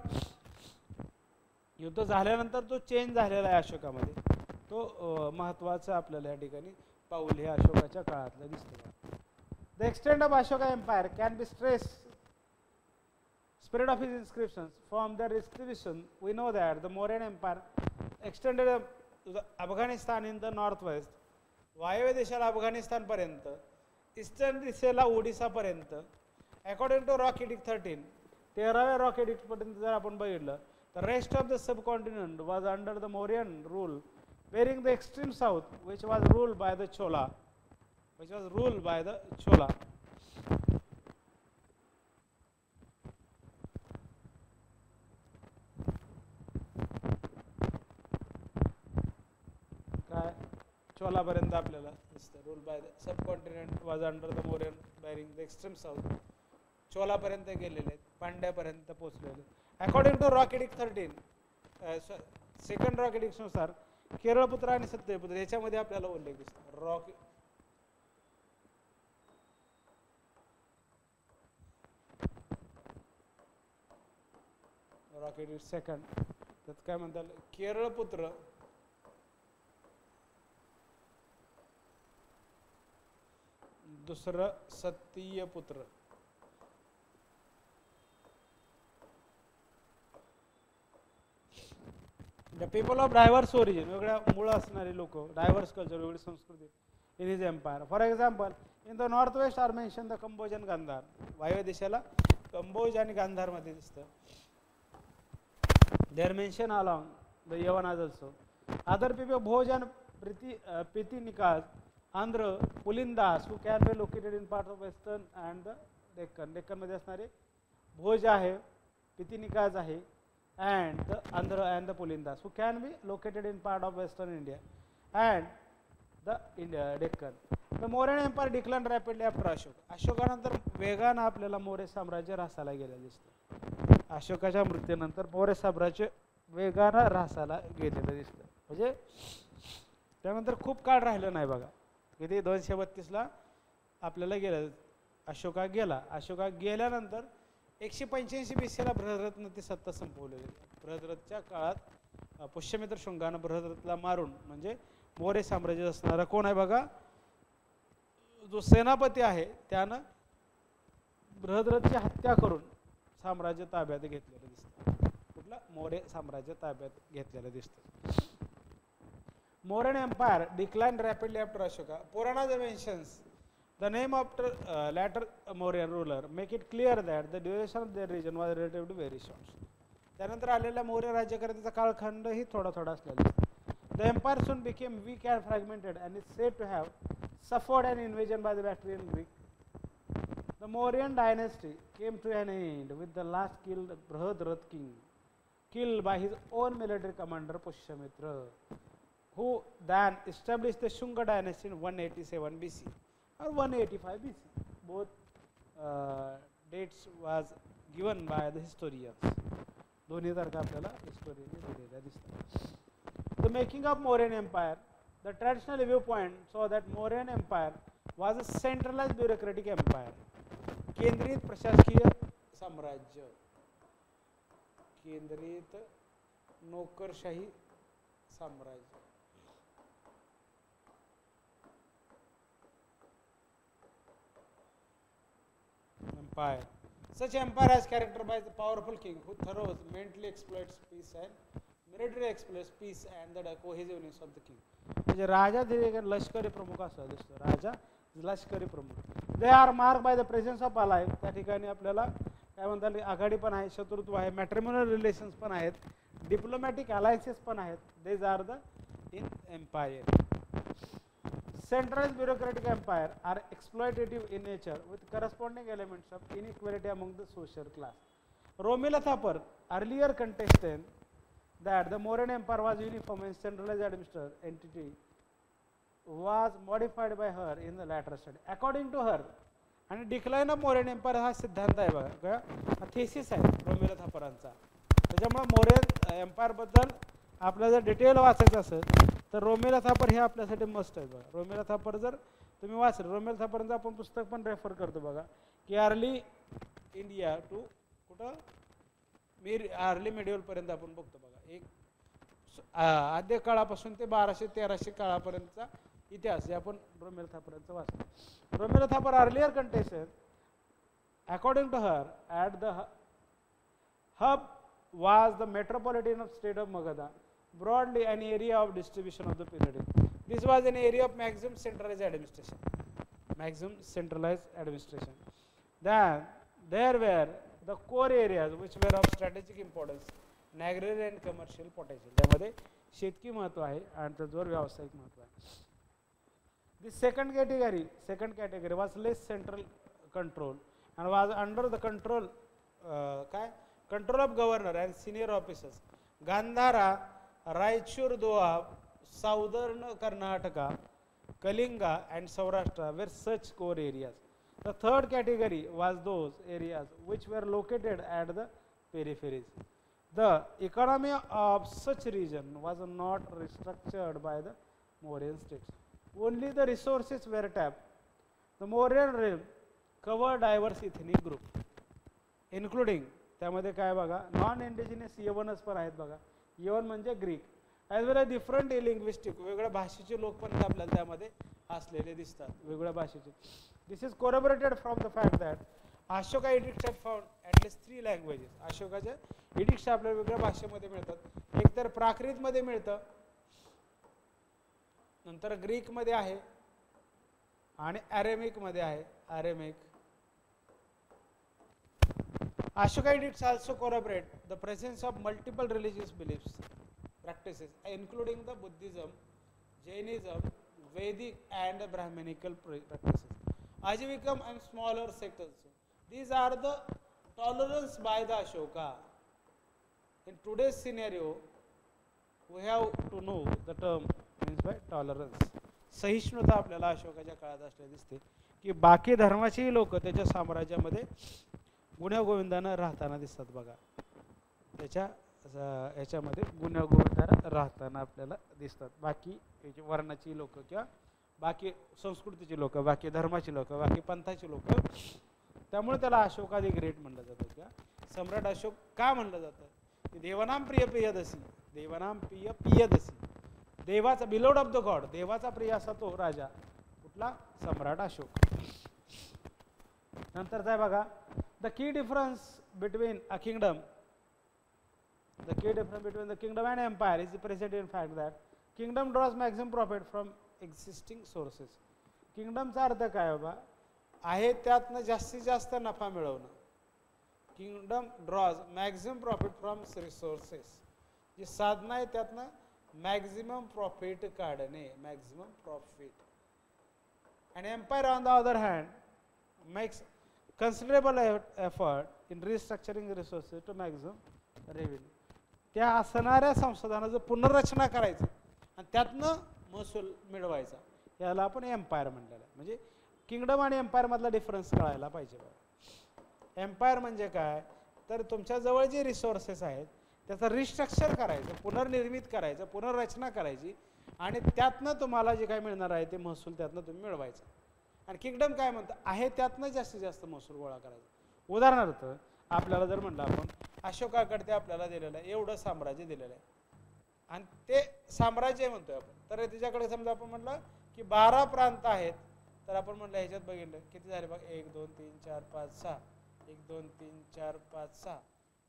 युद्ध झाल्यानंतर जो चेंज झालेला आहे अशोकामध्ये, तो महत्त्वाचा आपल्याला या ठिकाणी पाऊल हे अशोकाच्या काळातलं दिसतं. The extent of Ashoka empire can be stress spread of his inscriptions. From their distribution, we know that the Mauryan Empire extended to the Afghanistan in the northwest, वायव्य दिशेला अफगाणिस्तान पर्यंत, ईस्टर्न दिशेला ओडिसा पर्यंत. अकॉर्डिंग टू रॉक एडिक्ट 13, 13व्या रॉक एडिक्ट पर्यंत जर आपण बघितलं तर rest of the subcontinent was under the Mauryan rule, barring the extreme south which was ruled by the Chola, चोलापर्यंत आपल्याला दिसतं. Rule by the subcontinent was under the Mauryan barring the extreme south. चोलापर्यंत गेलेले आहेत, पांड्यापर्यंत पोहोचलेले. According to rock edict 13, second rock एडिक्टनुसार केरळपुत्र आणि सत्यपुत्र याच्यामध्ये आपल्याला उल्लेख दिसतो. रॉक एडिक्ट सेकंड, त्यात काय म्हणतात, केरळपुत्र दुसरं सत्यपुत्र. The people of diverse origin, वेगळ्या मूळ असणारे लोक, डायव्हर्स कल्चर, वेगळी संस्कृती in his empire. For example, in the north west are mention the Kamboja and Gandhara. वायव्य दिशेला कंबोज आणि गांधारमध्ये दिसतं. They are mention along the Yavanas also. Other people Bhoja and Pitinikas, Andhra, Pulindas, who can be located in parts of western and the Deccan. Deccan मध्ये असणारे भोज आहे, पितिनिकाज आहे, and the Andhra and the पुलिंदास who can be located in part of western India and the Deccan. The Mauryan Empire declined rapidly after Ashok. अशोकानंतर वेगानं आपल्याला मौर्य साम्राज्य ऱ्हासाला गेलेलं दिसतं. अशोकाच्या मृत्यूनंतर मौर्य साम्राज्य वेगानं ऱ्हासाला गेलेलं दिसतं. म्हणजे त्यानंतर खूप काळ राहिलं नाही बघा. किती 232ला आपल्याला गेलं, अशोका गेल्यानंतर 185 BCला बृहद्रथनं ती सत्ता संपवलेली. बृहद्रथच्या काळात पुष्यमित्र शृंगानं बृहद्रथला मारून, म्हणजे मौर्य साम्राज्य असणारा कोण आहे बघा, जो सेनापती आहे त्यानं बृहद्रथची हत्या करून साम्राज्य ताब्यात घेतलेलं दिसतं. कुठलं, मौर्य साम्राज्य ताब्यात घेतलेलं दिसतं. Mauryan Empire declined rapidly after Ashoka. Puranas mentions the name of later Mauryan ruler, make it clear that the duration of their region was relatively very short. त्यानंतर आलेल्या मौर्य राज्यकारणाचा कालखंड ही थोडा असलेला. The empire soon became weak and fragmented and is said to have suffered an invasion by the Bactrian Greek. The Mauryan dynasty came to an end with the last killed Brihadrath king, killed by his own military commander Pushyamitra, who then established the Shunga dynasty in 187 BC or 185 BC. Both dates was given by the historians. दोन्ही तारखा आपल्याला हिस्टोरियनने दिलेल्या दिसतात. The making of Mauryan Empire. The traditional viewpoint saw that Mauryan Empire was a centralized bureaucratic empire. केंद्रित प्रशासकीय साम्राज्य, केंद्रित नोकरशाही साम्राज्य. Empire. Such empire is characterized by the powerful king who thoroughly mentally exploits peace and military exploits peace and the cohesiveness of the king. म्हणजे राजा धीरे लष्करी प्रमुख असा दिसतो. राजा लष्करी प्रमुख. They are marked by the presence of allies. त्या ठिकाणी आपल्याला काय म्हणतात आघाडी पण आहे, शत्रुत्व आहे, मॅट्रिमोनियल रिलेशन्स पण आहेत, डिप्लोमॅटिक अलायन्सेस पण आहेत. These are the in empire. Centralized bureaucratic empire are exploitative in nature with corresponding elements of inequality among the social class. Romila Thapar earlier contested that the Mauryan Empire was uniform and centralized administrative entity was modified by her in the latter study. According to her, and decline of Mauryan Empire हा सिद्धांत आहे बघा, हा thesis आहे रोमिला थापरांचा. त्याच्यामुळे मौर्यन एम्पायर बद्दल आपल्याला जर डिटेल वाचायचं असेल तर रोमिला थापर हे आपल्यासाठी मस्ट आहे बघा. रोमिला थापर जर तुम्ही वाचलं, रोमिला थापरांचं आपण पुस्तक पण रेफर करतो बघा की अर्ली इंडिया टू कुठं अर्ली मिडिवल पर्यंत आपण बघतो बघा. एक आद्य काळापासून ते 1200-1300 काळापर्यंतचा इतिहास जे आपण रोमिला थापरांचा वाचतो. Romila Thapar earlier contested according to her at the hub was the metropolitan of state of Magadha, broadly an area of distribution of the period. This was an area of maximum centralized administration. Maximum centralized administration. Then there were the core areas which were of strategic importance, agrarian and commercial potential. त्यामध्ये शेतकी महत्व आहे आणि त्याच्यावर व्यावसायिक महत्व आहे. The second category was less central control and was under the control control of governor and senior officers. Gandhara, Raichur Doab, southern Karnataka, Kalinga and Saurashtra were such core areas. The third category was those areas which were located at the peripheries. The economy of such region was not restructured by the Mauryan states. Only the resources were tapped. The Mauryan realm covered diverse ethnic groups, including त्यामध्ये काय बघा नॉन इंडिजिनियस यवनच पण आहेत बघा. यवन म्हणजे ग्रीक, ॲज वेल एज डिफरंट लिंग्विस्टिक, वेगळ्या भाषेचे लोक पण आपल्याला त्यामध्ये असलेले दिसतात, वेगळ्या भाषेचे. This is corroborated from the fact that Ashoka edicts have found at least 3 languages. अशोकाच्या एडिक्ट्स आपल्याला वेगळ्या भाषेमध्ये मिळतात. एक तर प्राकृतमध्ये मिळतं, नंतर ग्रीकमध्ये आहे आणि अरेमिकमध्ये आहे. Aramaic Ashoka edicts also corroborate the presence of multiple religious beliefs, practices, including the Buddhism, Jainism, Vedic and Brahminical practices. Ajivakam and smaller sects. These are the tolerance by the Ashoka. In today's scenario, we have to know the term means by tolerance. सहिष्णुता आपल्याला अशोकाच्या काळात असलेली दिसते की बाकी धर्माचेही लोक त्याच्या साम्राज्यामध्ये गुण्यागोविंदानं राहताना दिसतात बघा. त्याच्या ह्याच्यामध्ये गुण्यागोविंदानं राहताना आपल्याला दिसतात. बाकी वर्णाची लोक किंवा बाकी संस्कृतीची लोक, बाकी धर्माची लोक, बाकी पंथाची लोक. त्यामुळे त्याला अशोकादी ग्रेट म्हणलं जातं किंवा सम्राट अशोक का म्हणलं जातं. देवानाम प्रिय प्रियदसी, देवानाम प्रिय प्रियदसी, देवाचा बिलोड ऑफ द गॉड, देवाचा प्रिय असा तो राजा कुठला सम्राट अशोक. नंतर काय बघा the key difference between a kingdom and empire is present in fact that kingdom draws maximum profit from existing sources. किंगडमचा अर्थ काय बाबा आहे त्यातनं जास्तीत जास्त नफा मिळवणं. Kingdom draws maximum profit from resources, जी साधना आहे त्यातनं मॅक्झिमम प्रॉफिट काढणे, मॅक्झिमम प्रॉफिट. आणि empire on the other hand makes considerable effort in restructuring resources to maximum revenue. त्या असणाऱ्या संसाधनाचं पुनर्रचना करायचं आणि त्यातनं महसूल मिळवायचा, याला आपण एम्पायर म्हणलेलं आहे. म्हणजे किंगडम आणि एम्पायर मधला डिफरन्स कळायला पाहिजे. एम्पायर म्हणजे काय, तर तुमच्याजवळ जे रिसोर्सेस आहेत त्याचं रिस्ट्रक्चर करायचं, पुनर्निर्मित करायचं, पुनर्रचना करायची आणि त्यातनं तुम्हाला जे काय मिळणार आहे ते महसूल त्यातनं तुम्ही मिळवायचं. आणि किंगडम काय म्हणतं, आहे त्यातनं जास्तीत जास्त महसूल गोळा करायचा. उदाहरणार्थ आपल्याला जर म्हणलं आपण अशोकाकडे आपल्याला दिलेलं आहे एवढं साम्राज्य दिलेलं आहे आणि ते साम्राज्य म्हणतोय आपण, तर त्याच्याकडे समजा आपण म्हटलं की 12 प्रांत आहेत, तर आपण म्हटलं ह्याच्यात बघितलं किती झाले बघ, 1 2 3 4 5 6, 1 2 3 4 5 6,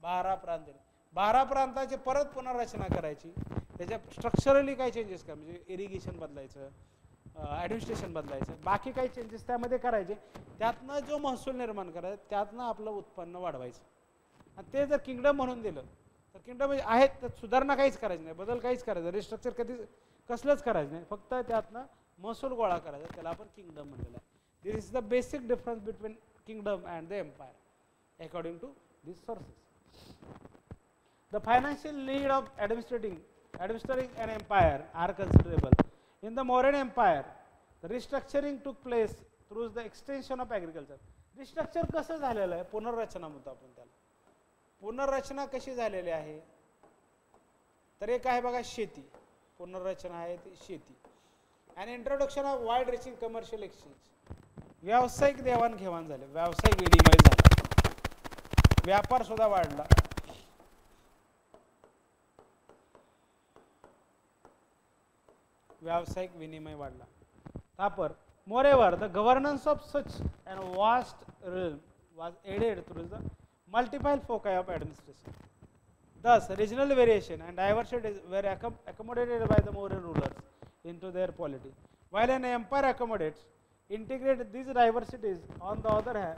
12 प्रांत दिले. 12 प्रांताची परत पुनर्रचना करायची, त्याच्यात स्ट्रक्चरली काही चेंजेस करा, म्हणजे इरिगेशन बदलायचं, ॲडमिनिस्ट्रेशन बदलायचं, बाकी काही चेंजेस त्यामध्ये करायचे, त्यातनं जो महसूल निर्माण करायचा त्यातनं आपलं उत्पन्न वाढवायचं. आणि ते जर किंगडम म्हणून दिलं तर किंगडम म्हणजे आहेत तर सुधारणा काहीच करायची नाही, बदल काहीच करायचं, रिस्ट्रक्चर कधी कसलंच करायचं नाही, फक्त त्यातनं महसूल गोळा करायचा, त्याला आपण किंगडम म्हणलेलं आहे. This is the basic difference between kingdom and the empire according to this sources. The financial need of administering an empire are considerable. In the Mauryan Empire, the restructuring took place through the extension of agriculture. Restructure कसं झालेलं आहे, पुनर्रचना म्हणतो आपण त्याला. पुनर्रचना कशी झालेली आहे, तर एक आहे बघा शेती, पुनर्रचना आहे ती शेती. आणि introduction of wide reaching commercial exchange, व्यावसायिक देवाणघेवाण झाले, व्यावसायिक विनिमय झाला, व्यापार सुद्धा वाढला. व्यावसायिक विनिमय वाढला. तापर moreover the governance of such and vast realm was aided through the multiple foci of administration. Thus, regional variation and diversity were accommodated by the Mauryan rulers into their polity. While an empire accommodates, integrates these diversities on the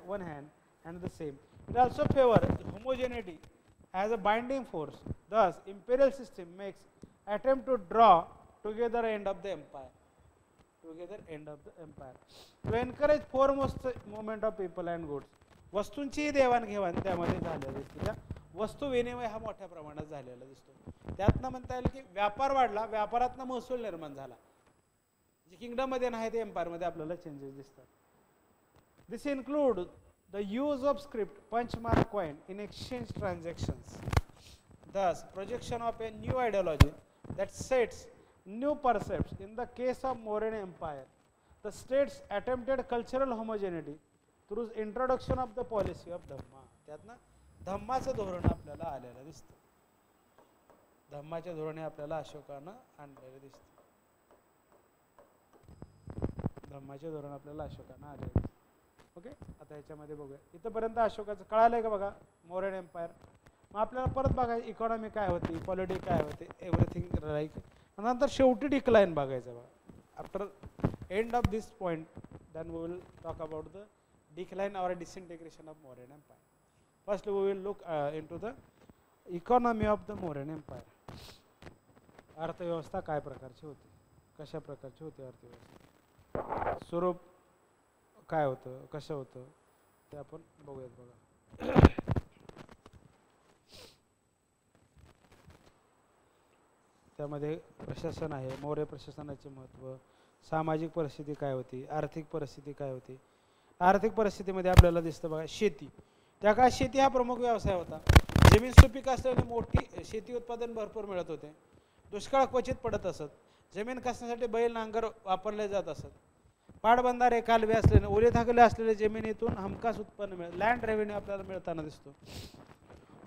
one hand and the same. It also favors homogeneity as a binding force. Thus, imperial system makes attempt to draw together end of the empire. To encourage foremost movement of people and goods. वस्तूंची देवाणघेवाण त्यामध्ये झालेली दिसते, त्या वस्तू विनिमय हा मोठ्या प्रमाणात झालेला दिसतो. त्यातनं म्हणता येईल की व्यापार वाढला, व्यापारातनं महसूल निर्माण झाला. जे किंगडम मध्ये नाही ते एम्पायर मध्ये आपल्याला चेंजेस दिसतात. This include the use of script, punch mark coin in exchange transactions. Thus, projection of a new ideology that sets new percepts. In the case of Mauryan Empire, the states attempted cultural homogeneity through introduction of the policy of Dhamma. त्यातनं धम्माचं धोरण आपल्याला आलेलं दिसतं. धम्माचे धोरणे आपल्याला अशोकानं आणलेलं दिसतं. धम्माचे धोरण आपल्याला अशोकानं आलेलं दिसतं. ओके, आता ह्याच्यामध्ये बघूया. इथंपर्यंत अशोकाचं कळालंय का बघा, मोरन एम्पायर. मग आपल्याला परत बघा इकॉनॉमी काय होती, पॉलिटी काय होते, एव्हरीथिंग राईट. नंतर शेवटी डिक्लाइन बघायचं बघा. After end of this point then we will talk about the decline और disintegration of Mauryan empire. First we will look into the economy of the Mauryan empire. अर्थव्यवस्था काय प्रकारची होती, कशा प्रकारची होती अर्थव्यवस्था, स्वरूप काय होतं, कसं होतं ते आपण बघूयात बघा. त्यामध्ये प्रशासन आहे, मौर्य प्रशासनाचे महत्त्व, सामाजिक परिस्थिती काय होती, आर्थिक परिस्थिती काय होती. आर्थिक परिस्थितीमध्ये आपल्याला दिसतं बघा शेती. त्या काळात शेती हा प्रमुख व्यवसाय होता. जमीन सुपीक असल्याने मोठी शेती उत्पादन भरपूर मिळत होते. दुष्काळ क्वचित पडत असत. जमीन कसण्यासाठी बैल नांगर वापरले जात असत. पाटबंधारे कालवे असल्याने ओले थाकले असलेल्या जमिनीतून हमखास उत्पन्न लँड रेव्हेन्यू आपल्याला मिळताना दिसतो.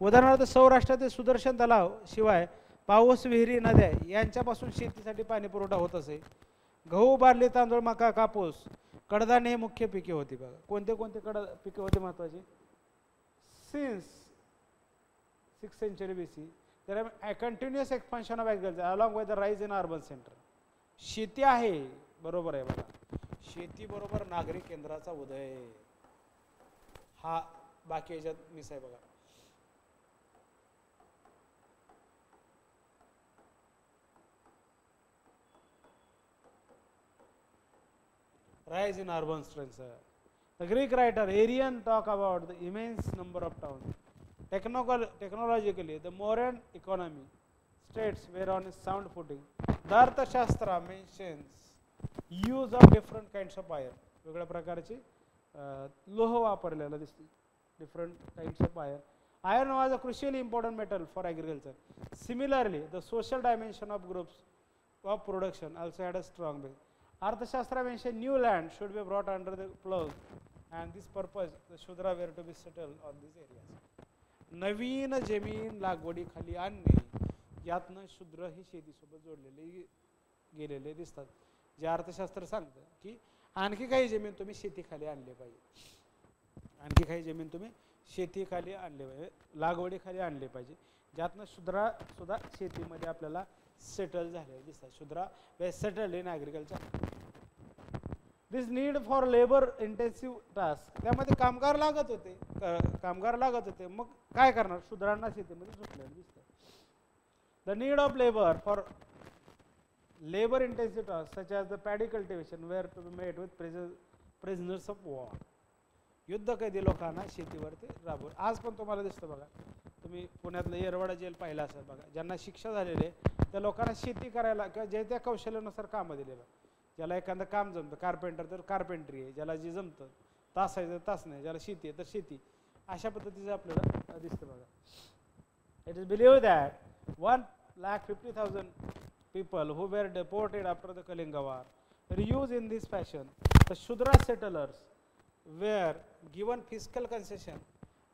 उदाहरणार्थ सौराष्ट्रातील सुदर्शन तलाव शिवाय पाऊस, विहिरी, नद्या यांच्यापासून शेतीसाठी पाणी पुरवठा होत असे. गहू, बार्ली, तांदूळ, मका, कापूस, कडधान्य हे मुख्य पिके होती. बघा कोणते कोणते पिके होती महत्वाची. Since 6th century BC there are continuous expansion of agriculture along with the rise in urban center. शेती आहे बरोबर आहे बघा, शेती बरोबर नागरिक केंद्राचा उदय हा बाकी याच्यात मिस आहे बघा. Rise in urban structure. The Greek writer Arrian talk about the immense number of towns. Technologically, the modern economy states were on a sound footing. The Arthashastra mentions use of different kinds of iron. वेगळ्या प्रकारचे लोह वापरलेला दिसते. Different kinds of iron. Iron was a crucially important metal for agriculture. Similarly, the social dimension of groups of production also had a strong base. Arthashastra mentioned new land should be brought under the plough, and this purpose the Shudra were to be settled on these areas. नवीन जमीन लागवडीखाली आणणे यातनं शूद्र ही शेतीसोबत जोडलेले गेलेले दिसतात. जे अर्थशास्त्र सांगतं की आणखी काही जमीन तुम्ही शेतीखाली आणले पाहिजे, आणखी काही जमीन तुम्ही शेतीखाली आणले पाहिजे, लागवडीखाली आणले पाहिजे, ज्यातनं शूद्रा सुद्धा शेतीमध्ये आपल्याला सेटल झालेले दिसतात. Shudra we settled in agriculture. This need for labour intensive task. त्यामध्ये कामगार लागत होते. मग काय करणार, शूद्रांना शेतीमध्ये झोपलेलं दिसतं. The need of labour for labour intensive task such as the paddy cultivation were to be made with prisoners of war. युद्ध कैदी लोकांना शेतीवरती राबवून आज पण तुम्हाला दिसतं बघा. तुम्ही पुण्यातलं येरवाडा जेल पाहिला असेल बघा. ज्यांना शिक्षा झालेली आहे त्या लोकांना शेती करायला किंवा जे त्या कौशल्यानुसार कामं दिलेलं. ज्याला एखादं काम जमतं, कार्पेंटर तर कार्पेंट्री आहे, ज्याला जे जमतं तासायचं तास नाही, ज्याला शेती आहे तर शेती, अशा पद्धतीचं आपल्याला दिसतं बघा. It is believed that 1,50,000 people who were deported after the Kalinga war were used in this fashion. The Shudra settlers were given fiscal concession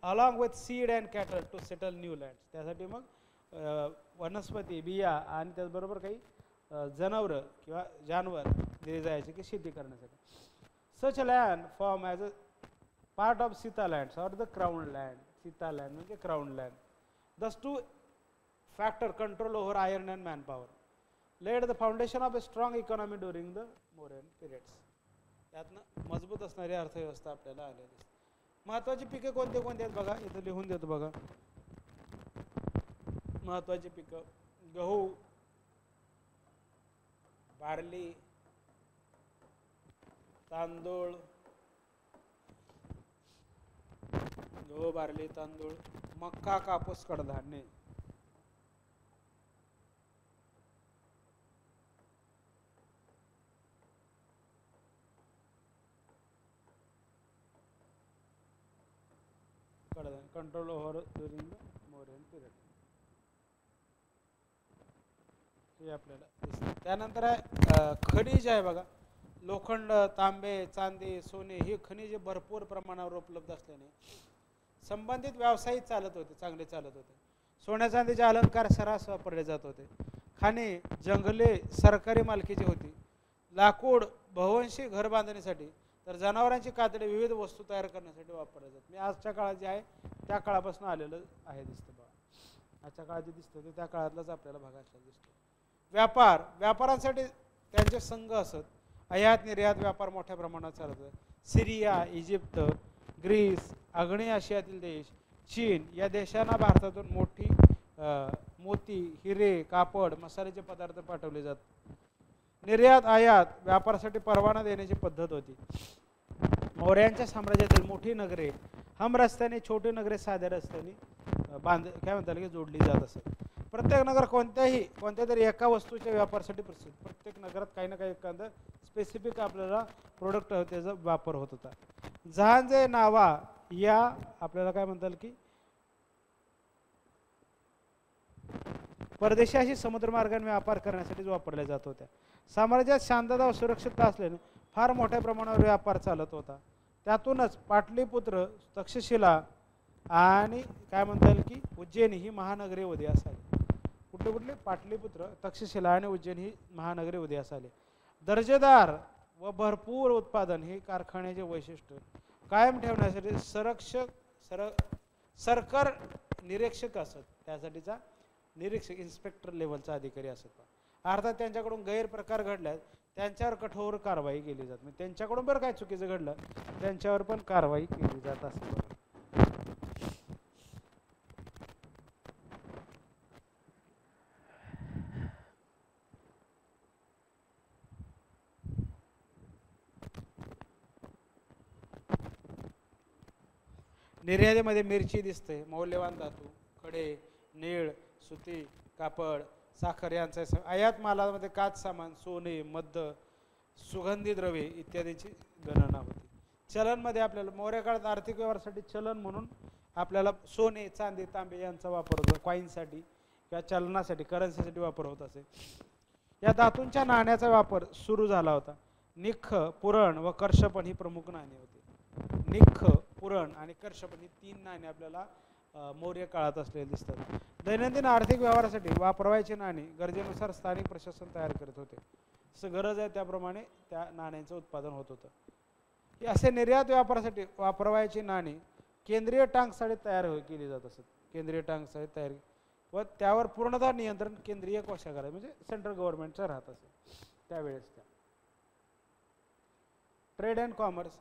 along with seed and cattle to settle new lands. त्यासाठी मग वनस्पती, बिया आणि त्याचबरोबर काही जनावरं किंवा जानवर दिले जायचे की शेती करण्यासाठी. Such land form as a part of Sita lands or the crown land. Sita land म्हणजे crown land. Thus to factor control over iron and manpower laid the foundation of a strong economy during the Mauryan periods. यातनं मजबूत असणारी अर्थव्यवस्था आपल्याला आलेली दिसते. महत्त्वाची पिके कोणते कोणते आहेत बघा, इथं लिहून देतो बघा. महत्त्वाची पिकं गहू, बार्ली, तांदूळ, गहू, बार्ली, तांदूळ, मक्का, कापूस, कडधान्य. Control over during the Mauryan period हे आपल्याला दिसतं. त्यानंतर आहे खनिज आहे बघा. लोखंड, तांबे, चांदी, सोने ही खनिजे भरपूर प्रमाणावर उपलब्ध असल्याने संबंधित व्यवसाय चालत होते, चांगले चालत होते. सोन्या चांदीचे अलंकार सर्रास वापरले जात होते. खाणे, जंगले सरकारी मालकीची होती. लाकूड बहुवंशी घर बांधण्यासाठी तर जनावरांची कातडी विविध वस्तू तयार करण्यासाठी वापरले जातात. मी आजच्या काळात जे आहे त्या काळापासून आलेलं आहे दिसतं बघा. आजच्या काळात जे दिसतं ते त्या काळातलाच आपल्याला भाग असला दिसतो. व्यापार, व्यापारांसाठी त्यांचे संघ असत. आयात निर्यात व्यापार मोठ्या प्रमाणात चालत होता. सिरिया, इजिप्त, ग्रीस, आग्नेय आशियातील देश, चीन या देशांना भारतातून मोती, हिरे, कापड, मसाल्याचे पदार्थ पाठवले जातात. निर्यात आयात व्यापारासाठी परवाना देण्याची पद्धत होती. मौर्यांच्या साम्राज्यातील मोठी नगरे हम रस्त्याने, छोटी नगरे साध्या रस्त्याने काय म्हणतात की जोडली जात असत. प्रत्येक नगर कोणत्या तरी एका वस्तूच्या व्यापारासाठी प्रसिद्ध. प्रत्येक नगरात काही ना काही एखादं स्पेसिफिक आपल्याला प्रोडक्ट त्याचा वापर होत होता. जहाजे नावा या आपल्याला काय म्हणतात की परदेशाशी समुद्रमार्गाने व्यापार करण्यासाठी वापरल्या जात होत्या. साम्राज्यात शांतता व सुरक्षितता असल्याने फार मोठ्या प्रमाणावर व्यापार चालत होता. त्यातूनच पाटलीपुत्र, तक्षशिला आणि काय म्हणता येईल की उज्जैन ही महानगरे उदयास आली. कुठले पाटलीपुत्र, तक्षशिला आणि उज्जैन ही महानगरे उदयास आली. दर्जेदार व भरपूर उत्पादन हे कारखान्याचे वैशिष्ट्य कायम ठेवण्यासाठी सरकार निरीक्षक असत. त्यासाठीचा निरीक्षक इन्स्पेक्टर लेवलचा अधिकारी असत. अर्थात त्यांच्याकडून गैरप्रकार घडल्यास त्यांच्यावर कठोर कारवाई केली जाते. त्यांच्याकडून बरं काय चुकीचं घडलं त्यांच्यावर पण कारवाई केली जात असते. निर्यातीमध्ये मिरची दिसते, मौल्यवान धातू, खडे, नीळ, सुती, कापड, साखर यांचा आयात मालामध्ये काच सामान, सोने, मद्य, सुगंधी द्रव्ये इत्यादीची गणना होती. चलनमध्ये आपल्याला मौर्य काळात आर्थिक व्यवहारासाठी चलन म्हणून आपल्याला सोने, चांदी, तांबे यांचा वापर होतो, कॉईनसाठी किंवा चलनासाठी, करन्सीसाठी वापर होत असे. या धातूंच्या नाण्याचा वापर सुरू झाला होता. निख, पुरण व कर्षपण ही प्रमुख नाणी होती. निख, पुरण आणि कर्षपण ही 3 नाणी आपल्याला मौर्य काळात असलेले दिसतात. दैनंदिन आर्थिक व्यवहारासाठी वापरवायची नाणी गरजेनुसार स्थानिक प्रशासन तयार करत होते. जसं गरज आहे त्याप्रमाणे त्या नाण्यांचं उत्पादन होत होतं. असे निर्यात व्यापारासाठी वापरवायची नाणी केंद्रीय टांगसाळीत तयार केली जात असत. केंद्रीय टांगसाळीत तयार व त्यावर पूर्णतः नियंत्रण केंद्रीय कोषागार म्हणजे सेंट्रल गव्हर्नमेंटचं राहत असेल त्यावेळेस. ट्रेड अँड कॉमर्स,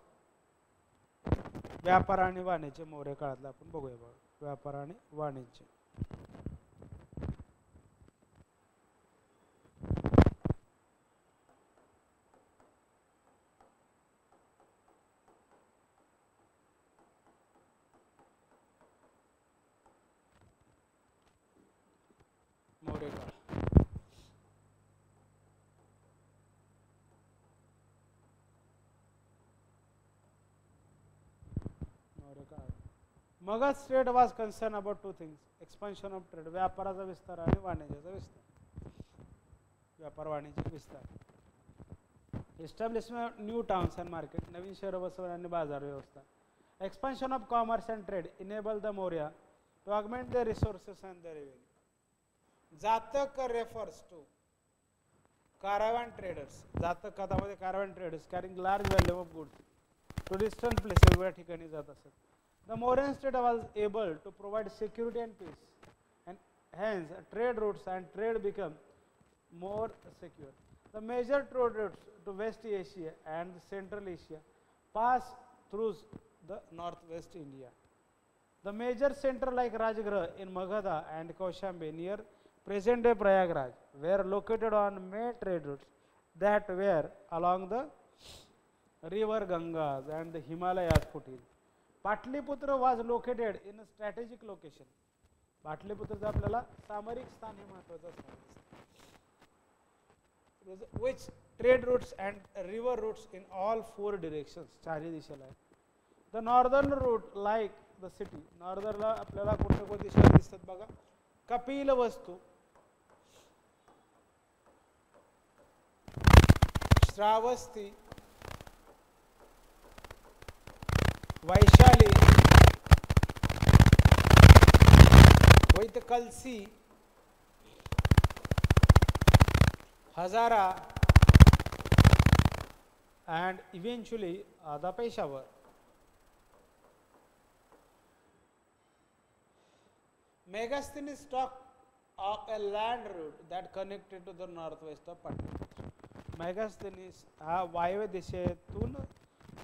व्यापार आणि वाणिज्य मौर्य काळातला आपण बघूया बघा. व्यापार आणि वाणिज्य. मौर्य काळ. Magad's trade was concerned about 2 things: expansion of trade, व्यापाराचा विस्तार आणि वाणिज्याचा विस्तार. व्यापार वाणिज्य विस्तार. Establishment of new towns and market, नवीन शहर बसवणे आणि बाजार व्यवस्था. Expansion of commerce and trade enabled the Maurya to augment their resources and their revenue. जातक refers to caravan traders. जातक कथामध्ये caravan traders carrying large volume of goods to distant places, वेगळ्या ठिकाणी जात असत. The Mauryan state was able to provide security and peace, and hence trade routes and trade become more secure. The major trade routes to West Asia and Central Asia pass through the northwest India. The major center like Rajgarh in Magadha and Kaushambi near present-day Prayagraj were located on main trade routes that were along the river Gangas and the Himalayas foothills. Patliputra was located in a strategic location. पाटलीपुत्रचं आपल्याला सामरिक स्थान हे महत्त्वाचं असतं. Which trade routes and river routes in all 4 directions, चारही दिशेला आहे. The northern route like the city, नॉर्दरला आपल्याला कोणत्या कोणत्या दिशा दिसतात बघा. Kapilavastu, Shravasti, Vaishali, वैतकलसी, Hazara, and eventually the Peshawar. Megasthenes talked of a land route that connected to the northwest of Patliputra. Megasthenes हा वायव्य दिशेतून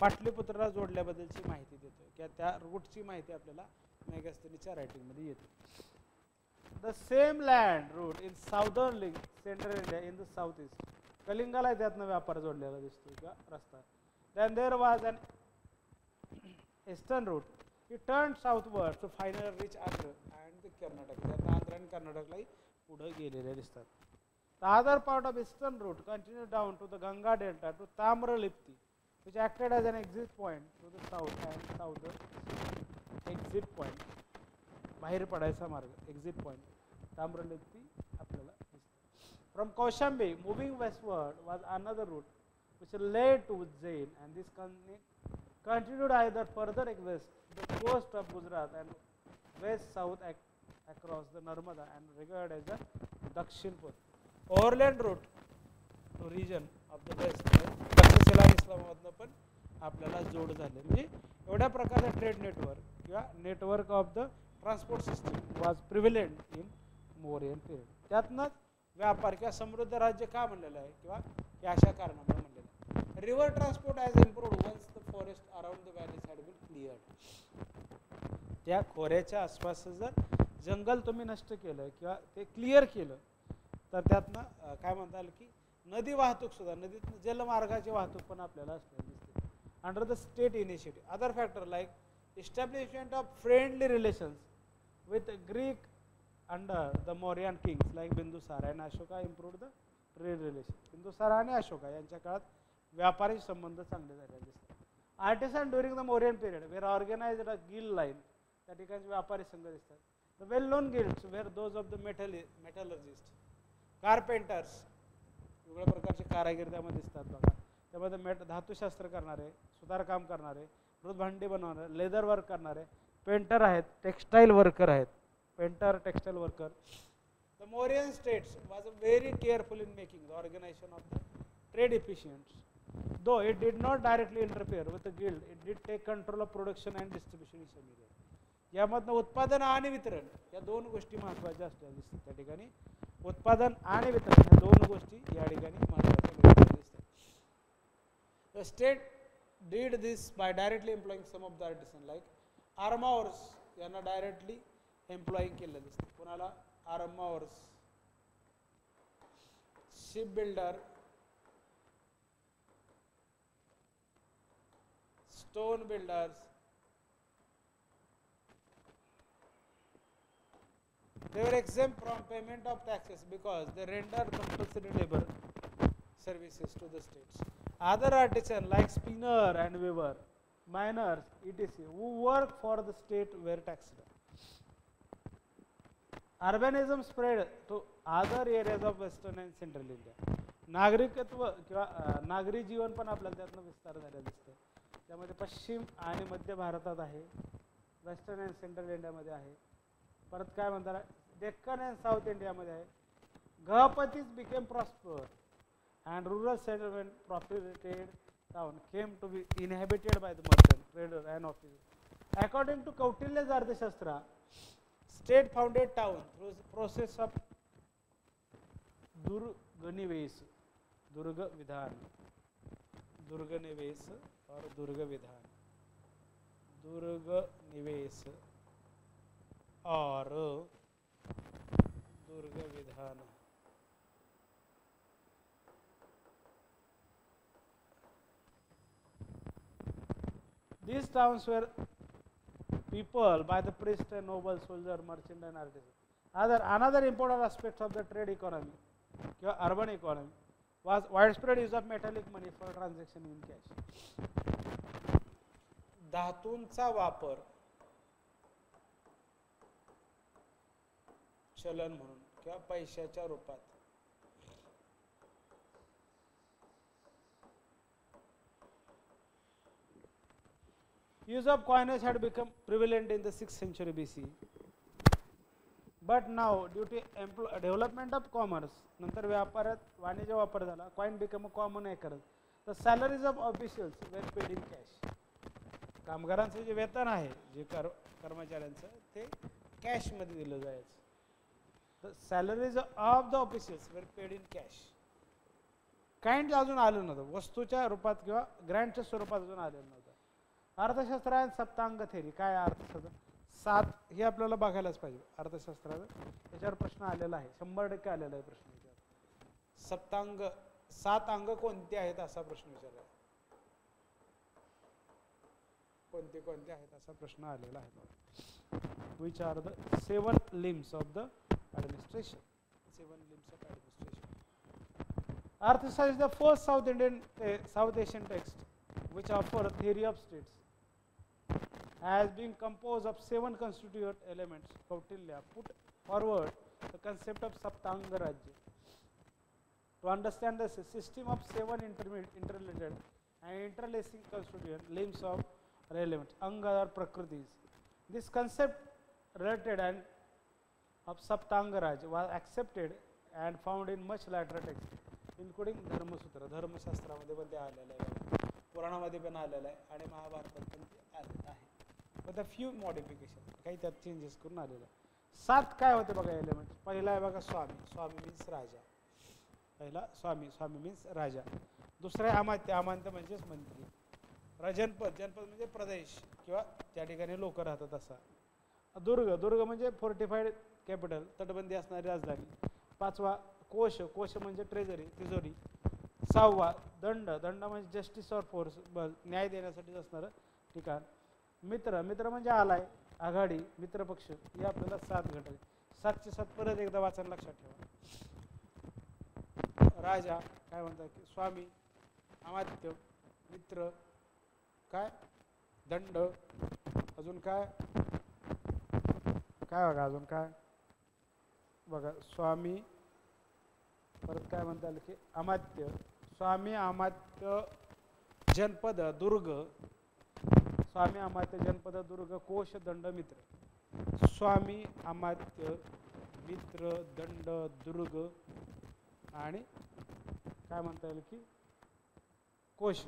पाटलीपुत्राला जोडल्याबद्दलची माहिती देतो किंवा त्या रूटची माहिती आपल्याला मेगास्थेनिसच्या रायटिंगमध्ये येते. The same land route in southern link central India in the south east. कलिंगाला त्यातनं व्यापार जोडलेला दिसतो किंवा रस्ता. Then there was an eastern route. It turn southward to final reach Andhra and the Karnataka. त्यातनं आंध्र आणि कर्नाटकलाही पुढे गेलेले दिसतात. The other part of eastern route continued down to the Ganga Delta to Tamralipti, which acted as an exit point to the south and southern exit point. बाहेर पडायचा मार्ग, exit point. Tamralipti आपल्याला दिसतो. From Kaushambi, moving westward was another route which led to Ujjain, and this continued either further west to the coast of Gujarat and west south across the Narmada and regarded as the Dakshinpur. Overland route to region of the west, Takshashila इस्लामाबादनं पण आपल्याला जोड झाले. म्हणजे एवढ्या प्रकारचं ट्रेड नेटवर्क किंवा network of the transport system was prevalent in Mauryan period. त्यातनंच व्यापार किंवा समृद्ध राज्य का म्हणलेलं आहे किंवा या अशा कारणामुळे म्हणलेलं आहे. River transport has improved once the forest around the valleys had been cleared. त्या खोऱ्याच्या आसपासचं जर जंगल तुम्ही नष्ट केलं किंवा ते क्लिअर केलं तर त्यातनं काय म्हणता येईल की नदी वाहतूक सुद्धा, नदीतनं जलमार्गाची वाहतूक पण आपल्याला असलेली दिसते. Under the state initiative other factor like establishment of friendly relations with Greek under the Mauryan kings like Bindusara and Ashoka improved the trade relations. Bindusara आणि अशोका यांच्या काळात व्यापारी संबंध चांगले झालेले दिसतात. Artisan during the Mauryan period were organized a guild line, त्या ठिकाणी व्यापारी संघ दिसतात. The well known guilds were those of the metallurgist, carpenters वेगवेगळ्या प्रकारचे कारागीर त्यामध्ये दिसतात बघा. त्यामध्ये धातुशास्त्र करणारे, सुतारकाम करणारे, मृदभांडी बनवणारे, लेदर वर्क करणारे, पेंटर आहेत, टेक्स्टाईल वर्कर आहेत, painter textile worker. The Mauryan states was very careful in making the organisation of the trade efficients. Though it did not directly interfere with the guild, it did take control of production and distribution in some areas. यामधनं उत्पादन आणि वितरण या दोन गोष्टी महत्त्वाच्या असल्या दिसतात. त्या ठिकाणी उत्पादन आणि वितरण या दोन गोष्टी या ठिकाणी महत्त्वाच्या दिसतात. The state did this by directly employing some of the artisans like armorers यांना डायरेक्टली एम्प्लॉईंग केलं दिसतं. कोणाला? Armours, ship builder, stone builders. They were exempt from payment of taxes because they rendered compulsory labor services to the states. Other artisans like spinner and weaver, miners, etc., who work for the state were taxed. Urbanism spread to other areas of western and central India. नागरिकत्व किंवा नागरी जीवन पण आपल्याला त्यातनं विस्तार झालेला दिसतं. त्यामध्ये पश्चिम आणि मध्य भारतात आहे, वेस्टर्न अँड सेंट्रल इंडियामध्ये आहे. परत काय म्हणतात, डेक्कन अँड साऊथ इंडियामध्ये आहे. Gahapatis became prosper and rural settlement profited town came to be inhabited by the merchant, trader and officers. According to Kautilya's Arthashastra, state founded town through process of durganivesha, durga vidhana, durganivesha और दुर्ग विधान, दुर्ग निवेश और दुर्ग विधान. These towns were people by the priest and noble, soldier, merchant and artisan. Another important aspect of the trade economy, urban economy, was widespread use of metallic money for transaction in cash. धातूंचा वापर चलन म्हणून किंवा पैशाच्या रूपात. Use of coinage had become prevalent in the 6th century BC. But now, due to development of commerce, नंतर व्यापारात वाणिज्य वापर झाला, coin became a common occurrence. The salaries of officials were paid in cash. कामगारांचं जे वेतन आहे, जे कर्मचाऱ्यांचं, ते कॅश मध्ये दिलं जायचं. The salaries of the officials were paid in cash. Kind अजून आलं नव्हतं, वस्तूच्या रूपात किंवा ग्रँटच्या स्वरूपात अजून आलेलं नव्हतं. अर्थशास्त्र आणि सप्तांग थेरी काय अर्थशास्त्र? 7 हे आपल्याला बघायलाच पाहिजे अर्थशास्त्राचं. याच्यावर प्रश्न आलेला आहे, 100% आलेला आहे प्रश्न याच्यावर. सप्तांग 7 अंग कोणते आहेत असा प्रश्न विचारला. कोणते कोणते आहेत असा प्रश्न आलेला आहे. Which are the 7 limbs of the administration? 7 limbs of administration. Arthashastra is the first South Asian text which offer a theory of states. Has been composed of 7 constituent elements. Kautilya put forward the concept of Saptanga Rajya. To understand the system of 7 interrelated and interlacing constituent limbs of elements, Anga or Prakritis. This concept related and of Saptanga Raj was accepted and found in much later texts, including Dharmasutra. धर्मशास्त्रामध्ये पण ते आलेलं आहे, पुराणामध्ये पण आलेलं आहे आणि महाभारतात पण ते आलेलं आहे. विथ अ फ्यू मॉडिफिकेशन, काही त्यात चेंजेस करून आलेलं आहे. 7 काय होते बघा एलिमेंट. पहिला आहे बघा स्वामी, स्वामी मीन्स राजा. पहिला स्वामी, स्वामी मीन्स राजा. दुसरा आहे अमात्य, अमात्य म्हणजेच मंत्री. जनपद, जनपद म्हणजे प्रदेश किंवा त्या ठिकाणी लोक राहतात असा. दुर्ग, दुर्ग म्हणजे फोर्टिफाईड कॅपिटल, तटबंदी असणारी राजधानी. 5वा कोश, कोश म्हणजे ट्रेझरी, तिजोरी. 6वा दंड, दंड म्हणजे जस्टिस ऑर फोर्स, न्याय देण्यासाठी असणारं ठिकाण. मित्र, मित्र म्हणजे आलाय, आघाडी, मित्रपक्ष, हे आपल्याला 7 घटक आहे. 7चे 7 परत एकदा वाचन लक्षात ठेवा. राजा काय म्हणतात की स्वामी, अमात्य, मित्र, काय दंड, अजून काय काय बघा, अजून काय बघा, स्वामी, परत काय म्हणता येईल की अमात्य, स्वामी, अमात्य, जनपद, दुर्ग, स्वामी, अमात्य, जनपद, दुर्ग, कोश, दंड, मित्र. स्वामी, अमात्य, मित्र, दंड, दुर्ग आणि काय म्हणता येईल की कोश.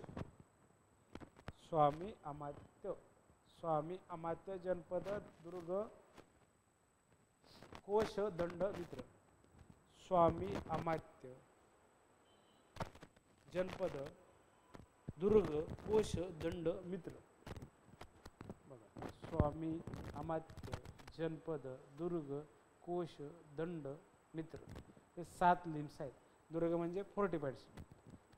स्वामी, अमात्य, स्वामी, अमात्य, जनपद, दुर्ग, कोश, दंड, मित्र. स्वामी, अमात्य, जनपद, दुर्ग, कोश, दंड, मित्र. बघा, स्वामी, अमात्य, जनपद, दुर्ग, कोश, दंड, मित्र. हे 7 लिम्स आहेत. दुर्ग म्हणजे फोर्टिफाईड्स,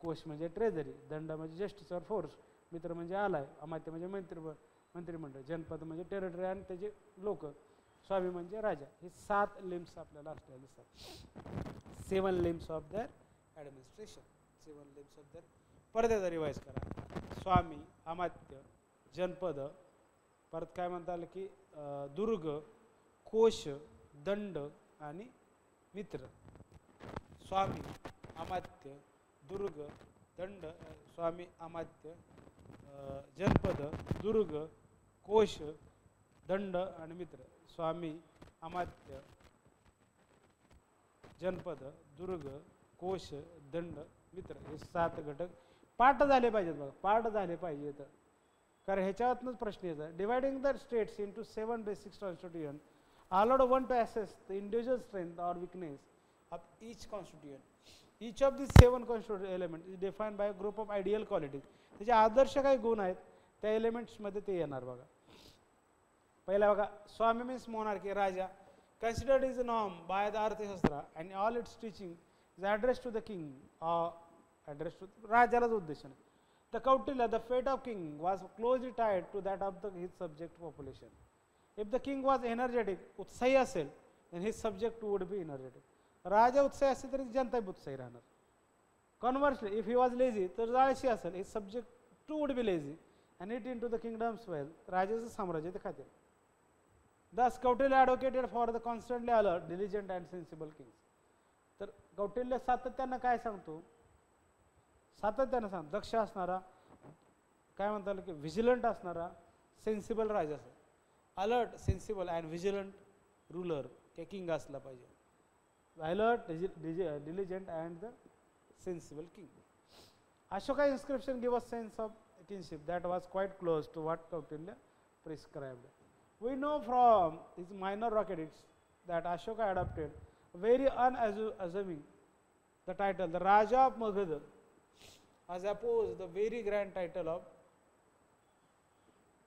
कोश म्हणजे ट्रेझरी, दंड म्हणजे जस्टिस ऑर फोर्स, मित्र म्हणजे आलाय, अमात्य म्हणजे मंत्रिमंडळ, जनपद म्हणजे टेरिटरी आणि त्याचे लोक, स्वामी म्हणजे राजा. हे 7 लिम्स आपल्याला असलेले दिसतात. 7 limbs of their administration. 7 limbs of their. परत एकदा रिवाइज करा. स्वामी, अमात्य, जनपद, परत काय म्हणता आलं की दुर्ग, कोश, दंड आणि मित्र. स्वामी, अमात्य, दुर्ग, दंड, स्वामी, अमात्य, जनपद, दुर्ग, कोश, दंड आणि मित्र. स्वामी, अमात्य, जनपद, दुर्ग, कोश, दंड, मित्र. हे 7 घटक पाठ झाले पाहिजेत. बघा, पाठ झाले पाहिजेत, कारण ह्याच्यातूनच प्रश्न येतात. Dividing the states into 7 basic constitution allowed one to assess the individual strength or weakness of each constituent. Each of these 7 constituent elements is defined by a group of ideal qualities. त्याचे आदर्श काही गुण आहेत, त्या एलिमेंट्समध्ये ते येणार. बघा, पहिला बघा, स्वामी मीन्स मोनार्की, राजा. Considered is a norm by the अर्थशास्त्र and all its teaching is addressed to the king or addressed to राजालाच उद्देश आहे. The Kautilya, the fate of king was closely tied to that of his subject population. If the king was energetic, उत्साही असेल, then his subject would be energetic. राजा उत्साही असेल तरी जनता उत्साही राहणार. Conversely, if he was lazy, तर आळशी असेल, his subject too would be lazy and eat into the kingdom's wealth. राजाचं साम्राज्य ते खातील. Thus, Kautilya advocated for the constantly alert, diligent and sensible kings. तर कौटिल्य सातत्यानं काय सांगतो? सातत्यानं सांगतो दक्ष असणारा, काय म्हणता येईल की व्हिजिलंट असणारा, सेन्सिबल राजा असेल. Alert, sensible and vigilant ruler ते किंग असला पाहिजे. Alert, diligent and the sensible king. Ashoka inscription give a sense of kinship that was quite close to what Kautilya prescribed. We know from his minor rock edicts that Ashoka adopted very unassuming the title, the Raja of Magadha, as opposed the very grand title of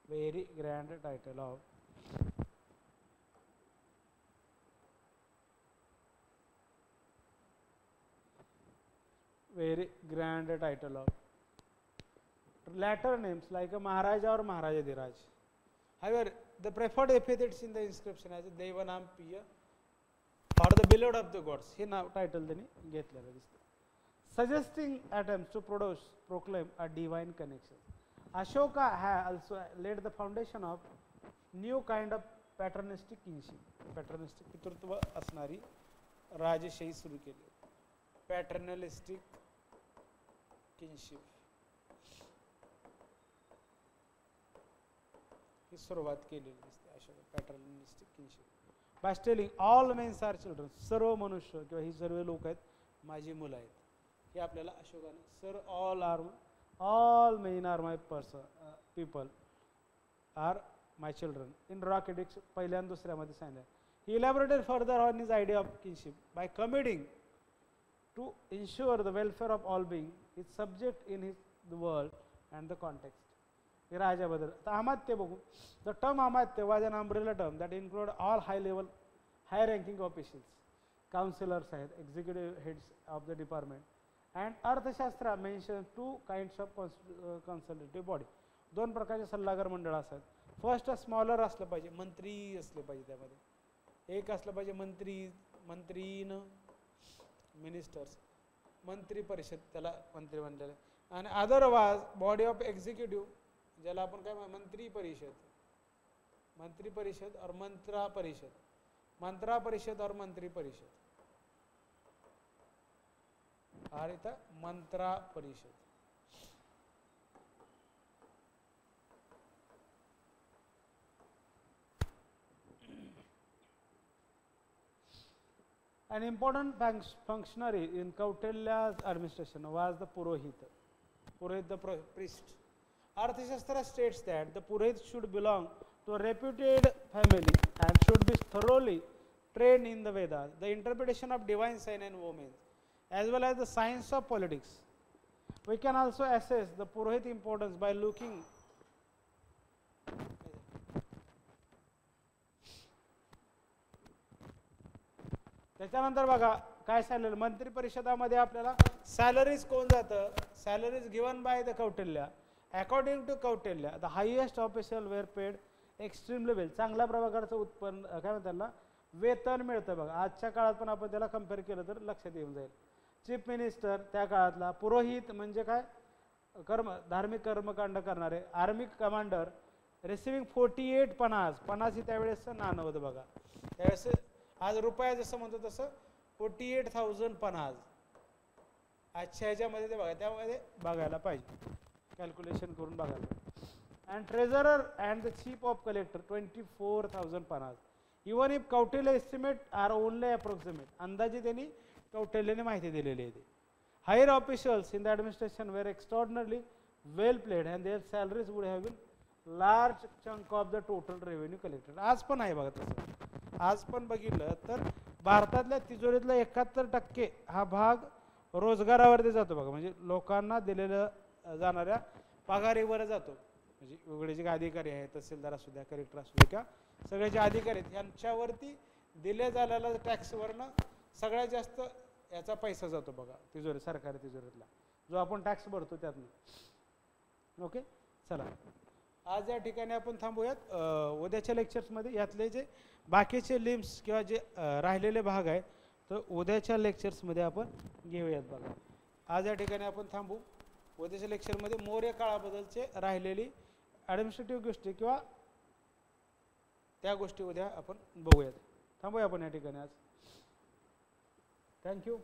very grand title of latter names like a Maharaja or Maharaja Dhiraj. However, the preferred epithets in the inscription as Devanam Piya or the beloved of the gods, हे नाव टायटल त्यांनी घेतलेलं दिसतं. Suggesting attempts to proclaim a divine connection. Ashoka has also laid the foundation of new kind of paternalistic kinship. Paternalistic पितृत्व असणारी राजशाही सुरू केली. Paternalistic kinship ही सुरुवात केलेली दिसते Ashoka. Paternalistic kinship by telling all mens are children, सर्व मनुष्य किंवा ही सर्व लोक आहेत माझी मुलं आहेत, हे आपल्याला अशोकाने sir all men are my person people are my children in rock edicts पहिल्या आणि दुसऱ्यामध्ये सांगितलं. He elaborated further on his idea of kinship by committing to ensure the welfare of all being his subject in his the world and the context. हे राजाबद्दल. तर अमात्य बघू. The term amatya was an umbrella term that include all high ranking officials, councillors आहेत, executive heads of the department. And अर्थशास्त्र मेन्शन 2 काइंड्स ऑफ कन्सल्टेटिव्ह बॉडी, 2 प्रकारचे सल्लागार मंडळ असतात. फर्स्ट स्मॉलर असलं पाहिजे, मंत्री असले पाहिजे त्यामध्ये, एक असलं पाहिजे मंत्रीन मिनिस्टर्स, मंत्री परिषद त्याला मंत्री म्हणलेलं आहे. आणि अदरवाइज बॉडी ऑफ एक्झिक्युटिव्ह ज्याला आपण काय मंत्री परिषद और मंत्रा परिषद और मंत्री परिषद, और इथं मंत्रा परिषद. An important functionary in Kautilya's administration was the Purohit. Purohit, the priest. Arthashastra states that the Purohit should belong to a reputed family and should be thoroughly trained in the Vedas, the interpretation of divine sign and omens, as well as the science of politics. We can also assess the Purohit importance by looking त्याच्यानंतर बघा काय सॅलरी मंत्री परिषदामध्ये आपल्याला सॅलरीज कोण जातं, salaries given by the Kautilya. According to Kautilya the highest official were paid extremely well, चांगल्या प्रकारचं उत्पन्न काय म्हणतात त्याला वेतन मिळतं बघा. आजच्या काळात पण आपण त्याला कम्पेअर केलं तर लक्षात येऊन जाईल. चीफ मिनिस्टर त्या काळातला, पुरोहित म्हणजे काय धार्मिक कर्मकांड करणारे, आर्मी कमांडर रिसिव्हिंग 48 पनास ही त्यावेळेस नाणं होतं बघा. त्यावेळेस आज रुपया जसं म्हणतो तसं 48,000 पनास आजच्या ह्याच्यामध्ये ते बघा, त्यामध्ये बघायला पाहिजे, कॅल्क्युलेशन करून बघायला पाहिजे. And treasurer and the chief of collector 24,000 panas. Even if Kautilya estimate are only approximate, अंदाजे त्यांनी कौटिल्याने माहिती दिलेली आहे. Higher officials in the administration were extraordinarily well played and their salaries would have been large chunk of the total revenue collected. आज पण आहे बघा तसं. आज पण बघितलं तर भारतातल्या तिजोरीतला 71% हा भाग रोजगारावरती जातो बघा, म्हणजे लोकांना दिलेल्या जाणाऱ्या पगारीवर जातो. म्हणजे वेगळे जे अधिकारी आहेत, तहसीलदार असू द्या, कलेक्टर असू द्या, किंवा सगळे जे अधिकारी आहेत यांच्यावरती दिल्या जाणाऱ्या टॅक्सवरनं सगळ्यात जास्त याचा पैसा जातो बघा तिजोरी, सरकारी तिजोरीतला जो आपण टॅक्स भरतो त्यातनं. ओके, चला आज या ठिकाणी आपण थांबूयात. उद्याच्या लेक्चर्समध्ये यातले जे बाकीचे लिम्स किंवा जे राहिलेले भाग आहेत तर उद्याच्या लेक्चर्समध्ये आपण घेऊयात बघा. आज या ठिकाणी आपण थांबू. उद्याच्या लेक्चरमध्ये मौर्य काळाबद्दलचे राहिलेली ॲडमिनिस्ट्रेटिव्ह गोष्टी किंवा त्या गोष्टी उद्या आपण बघूयात. थांबूया आपण या ठिकाणी आज. थँक्यू.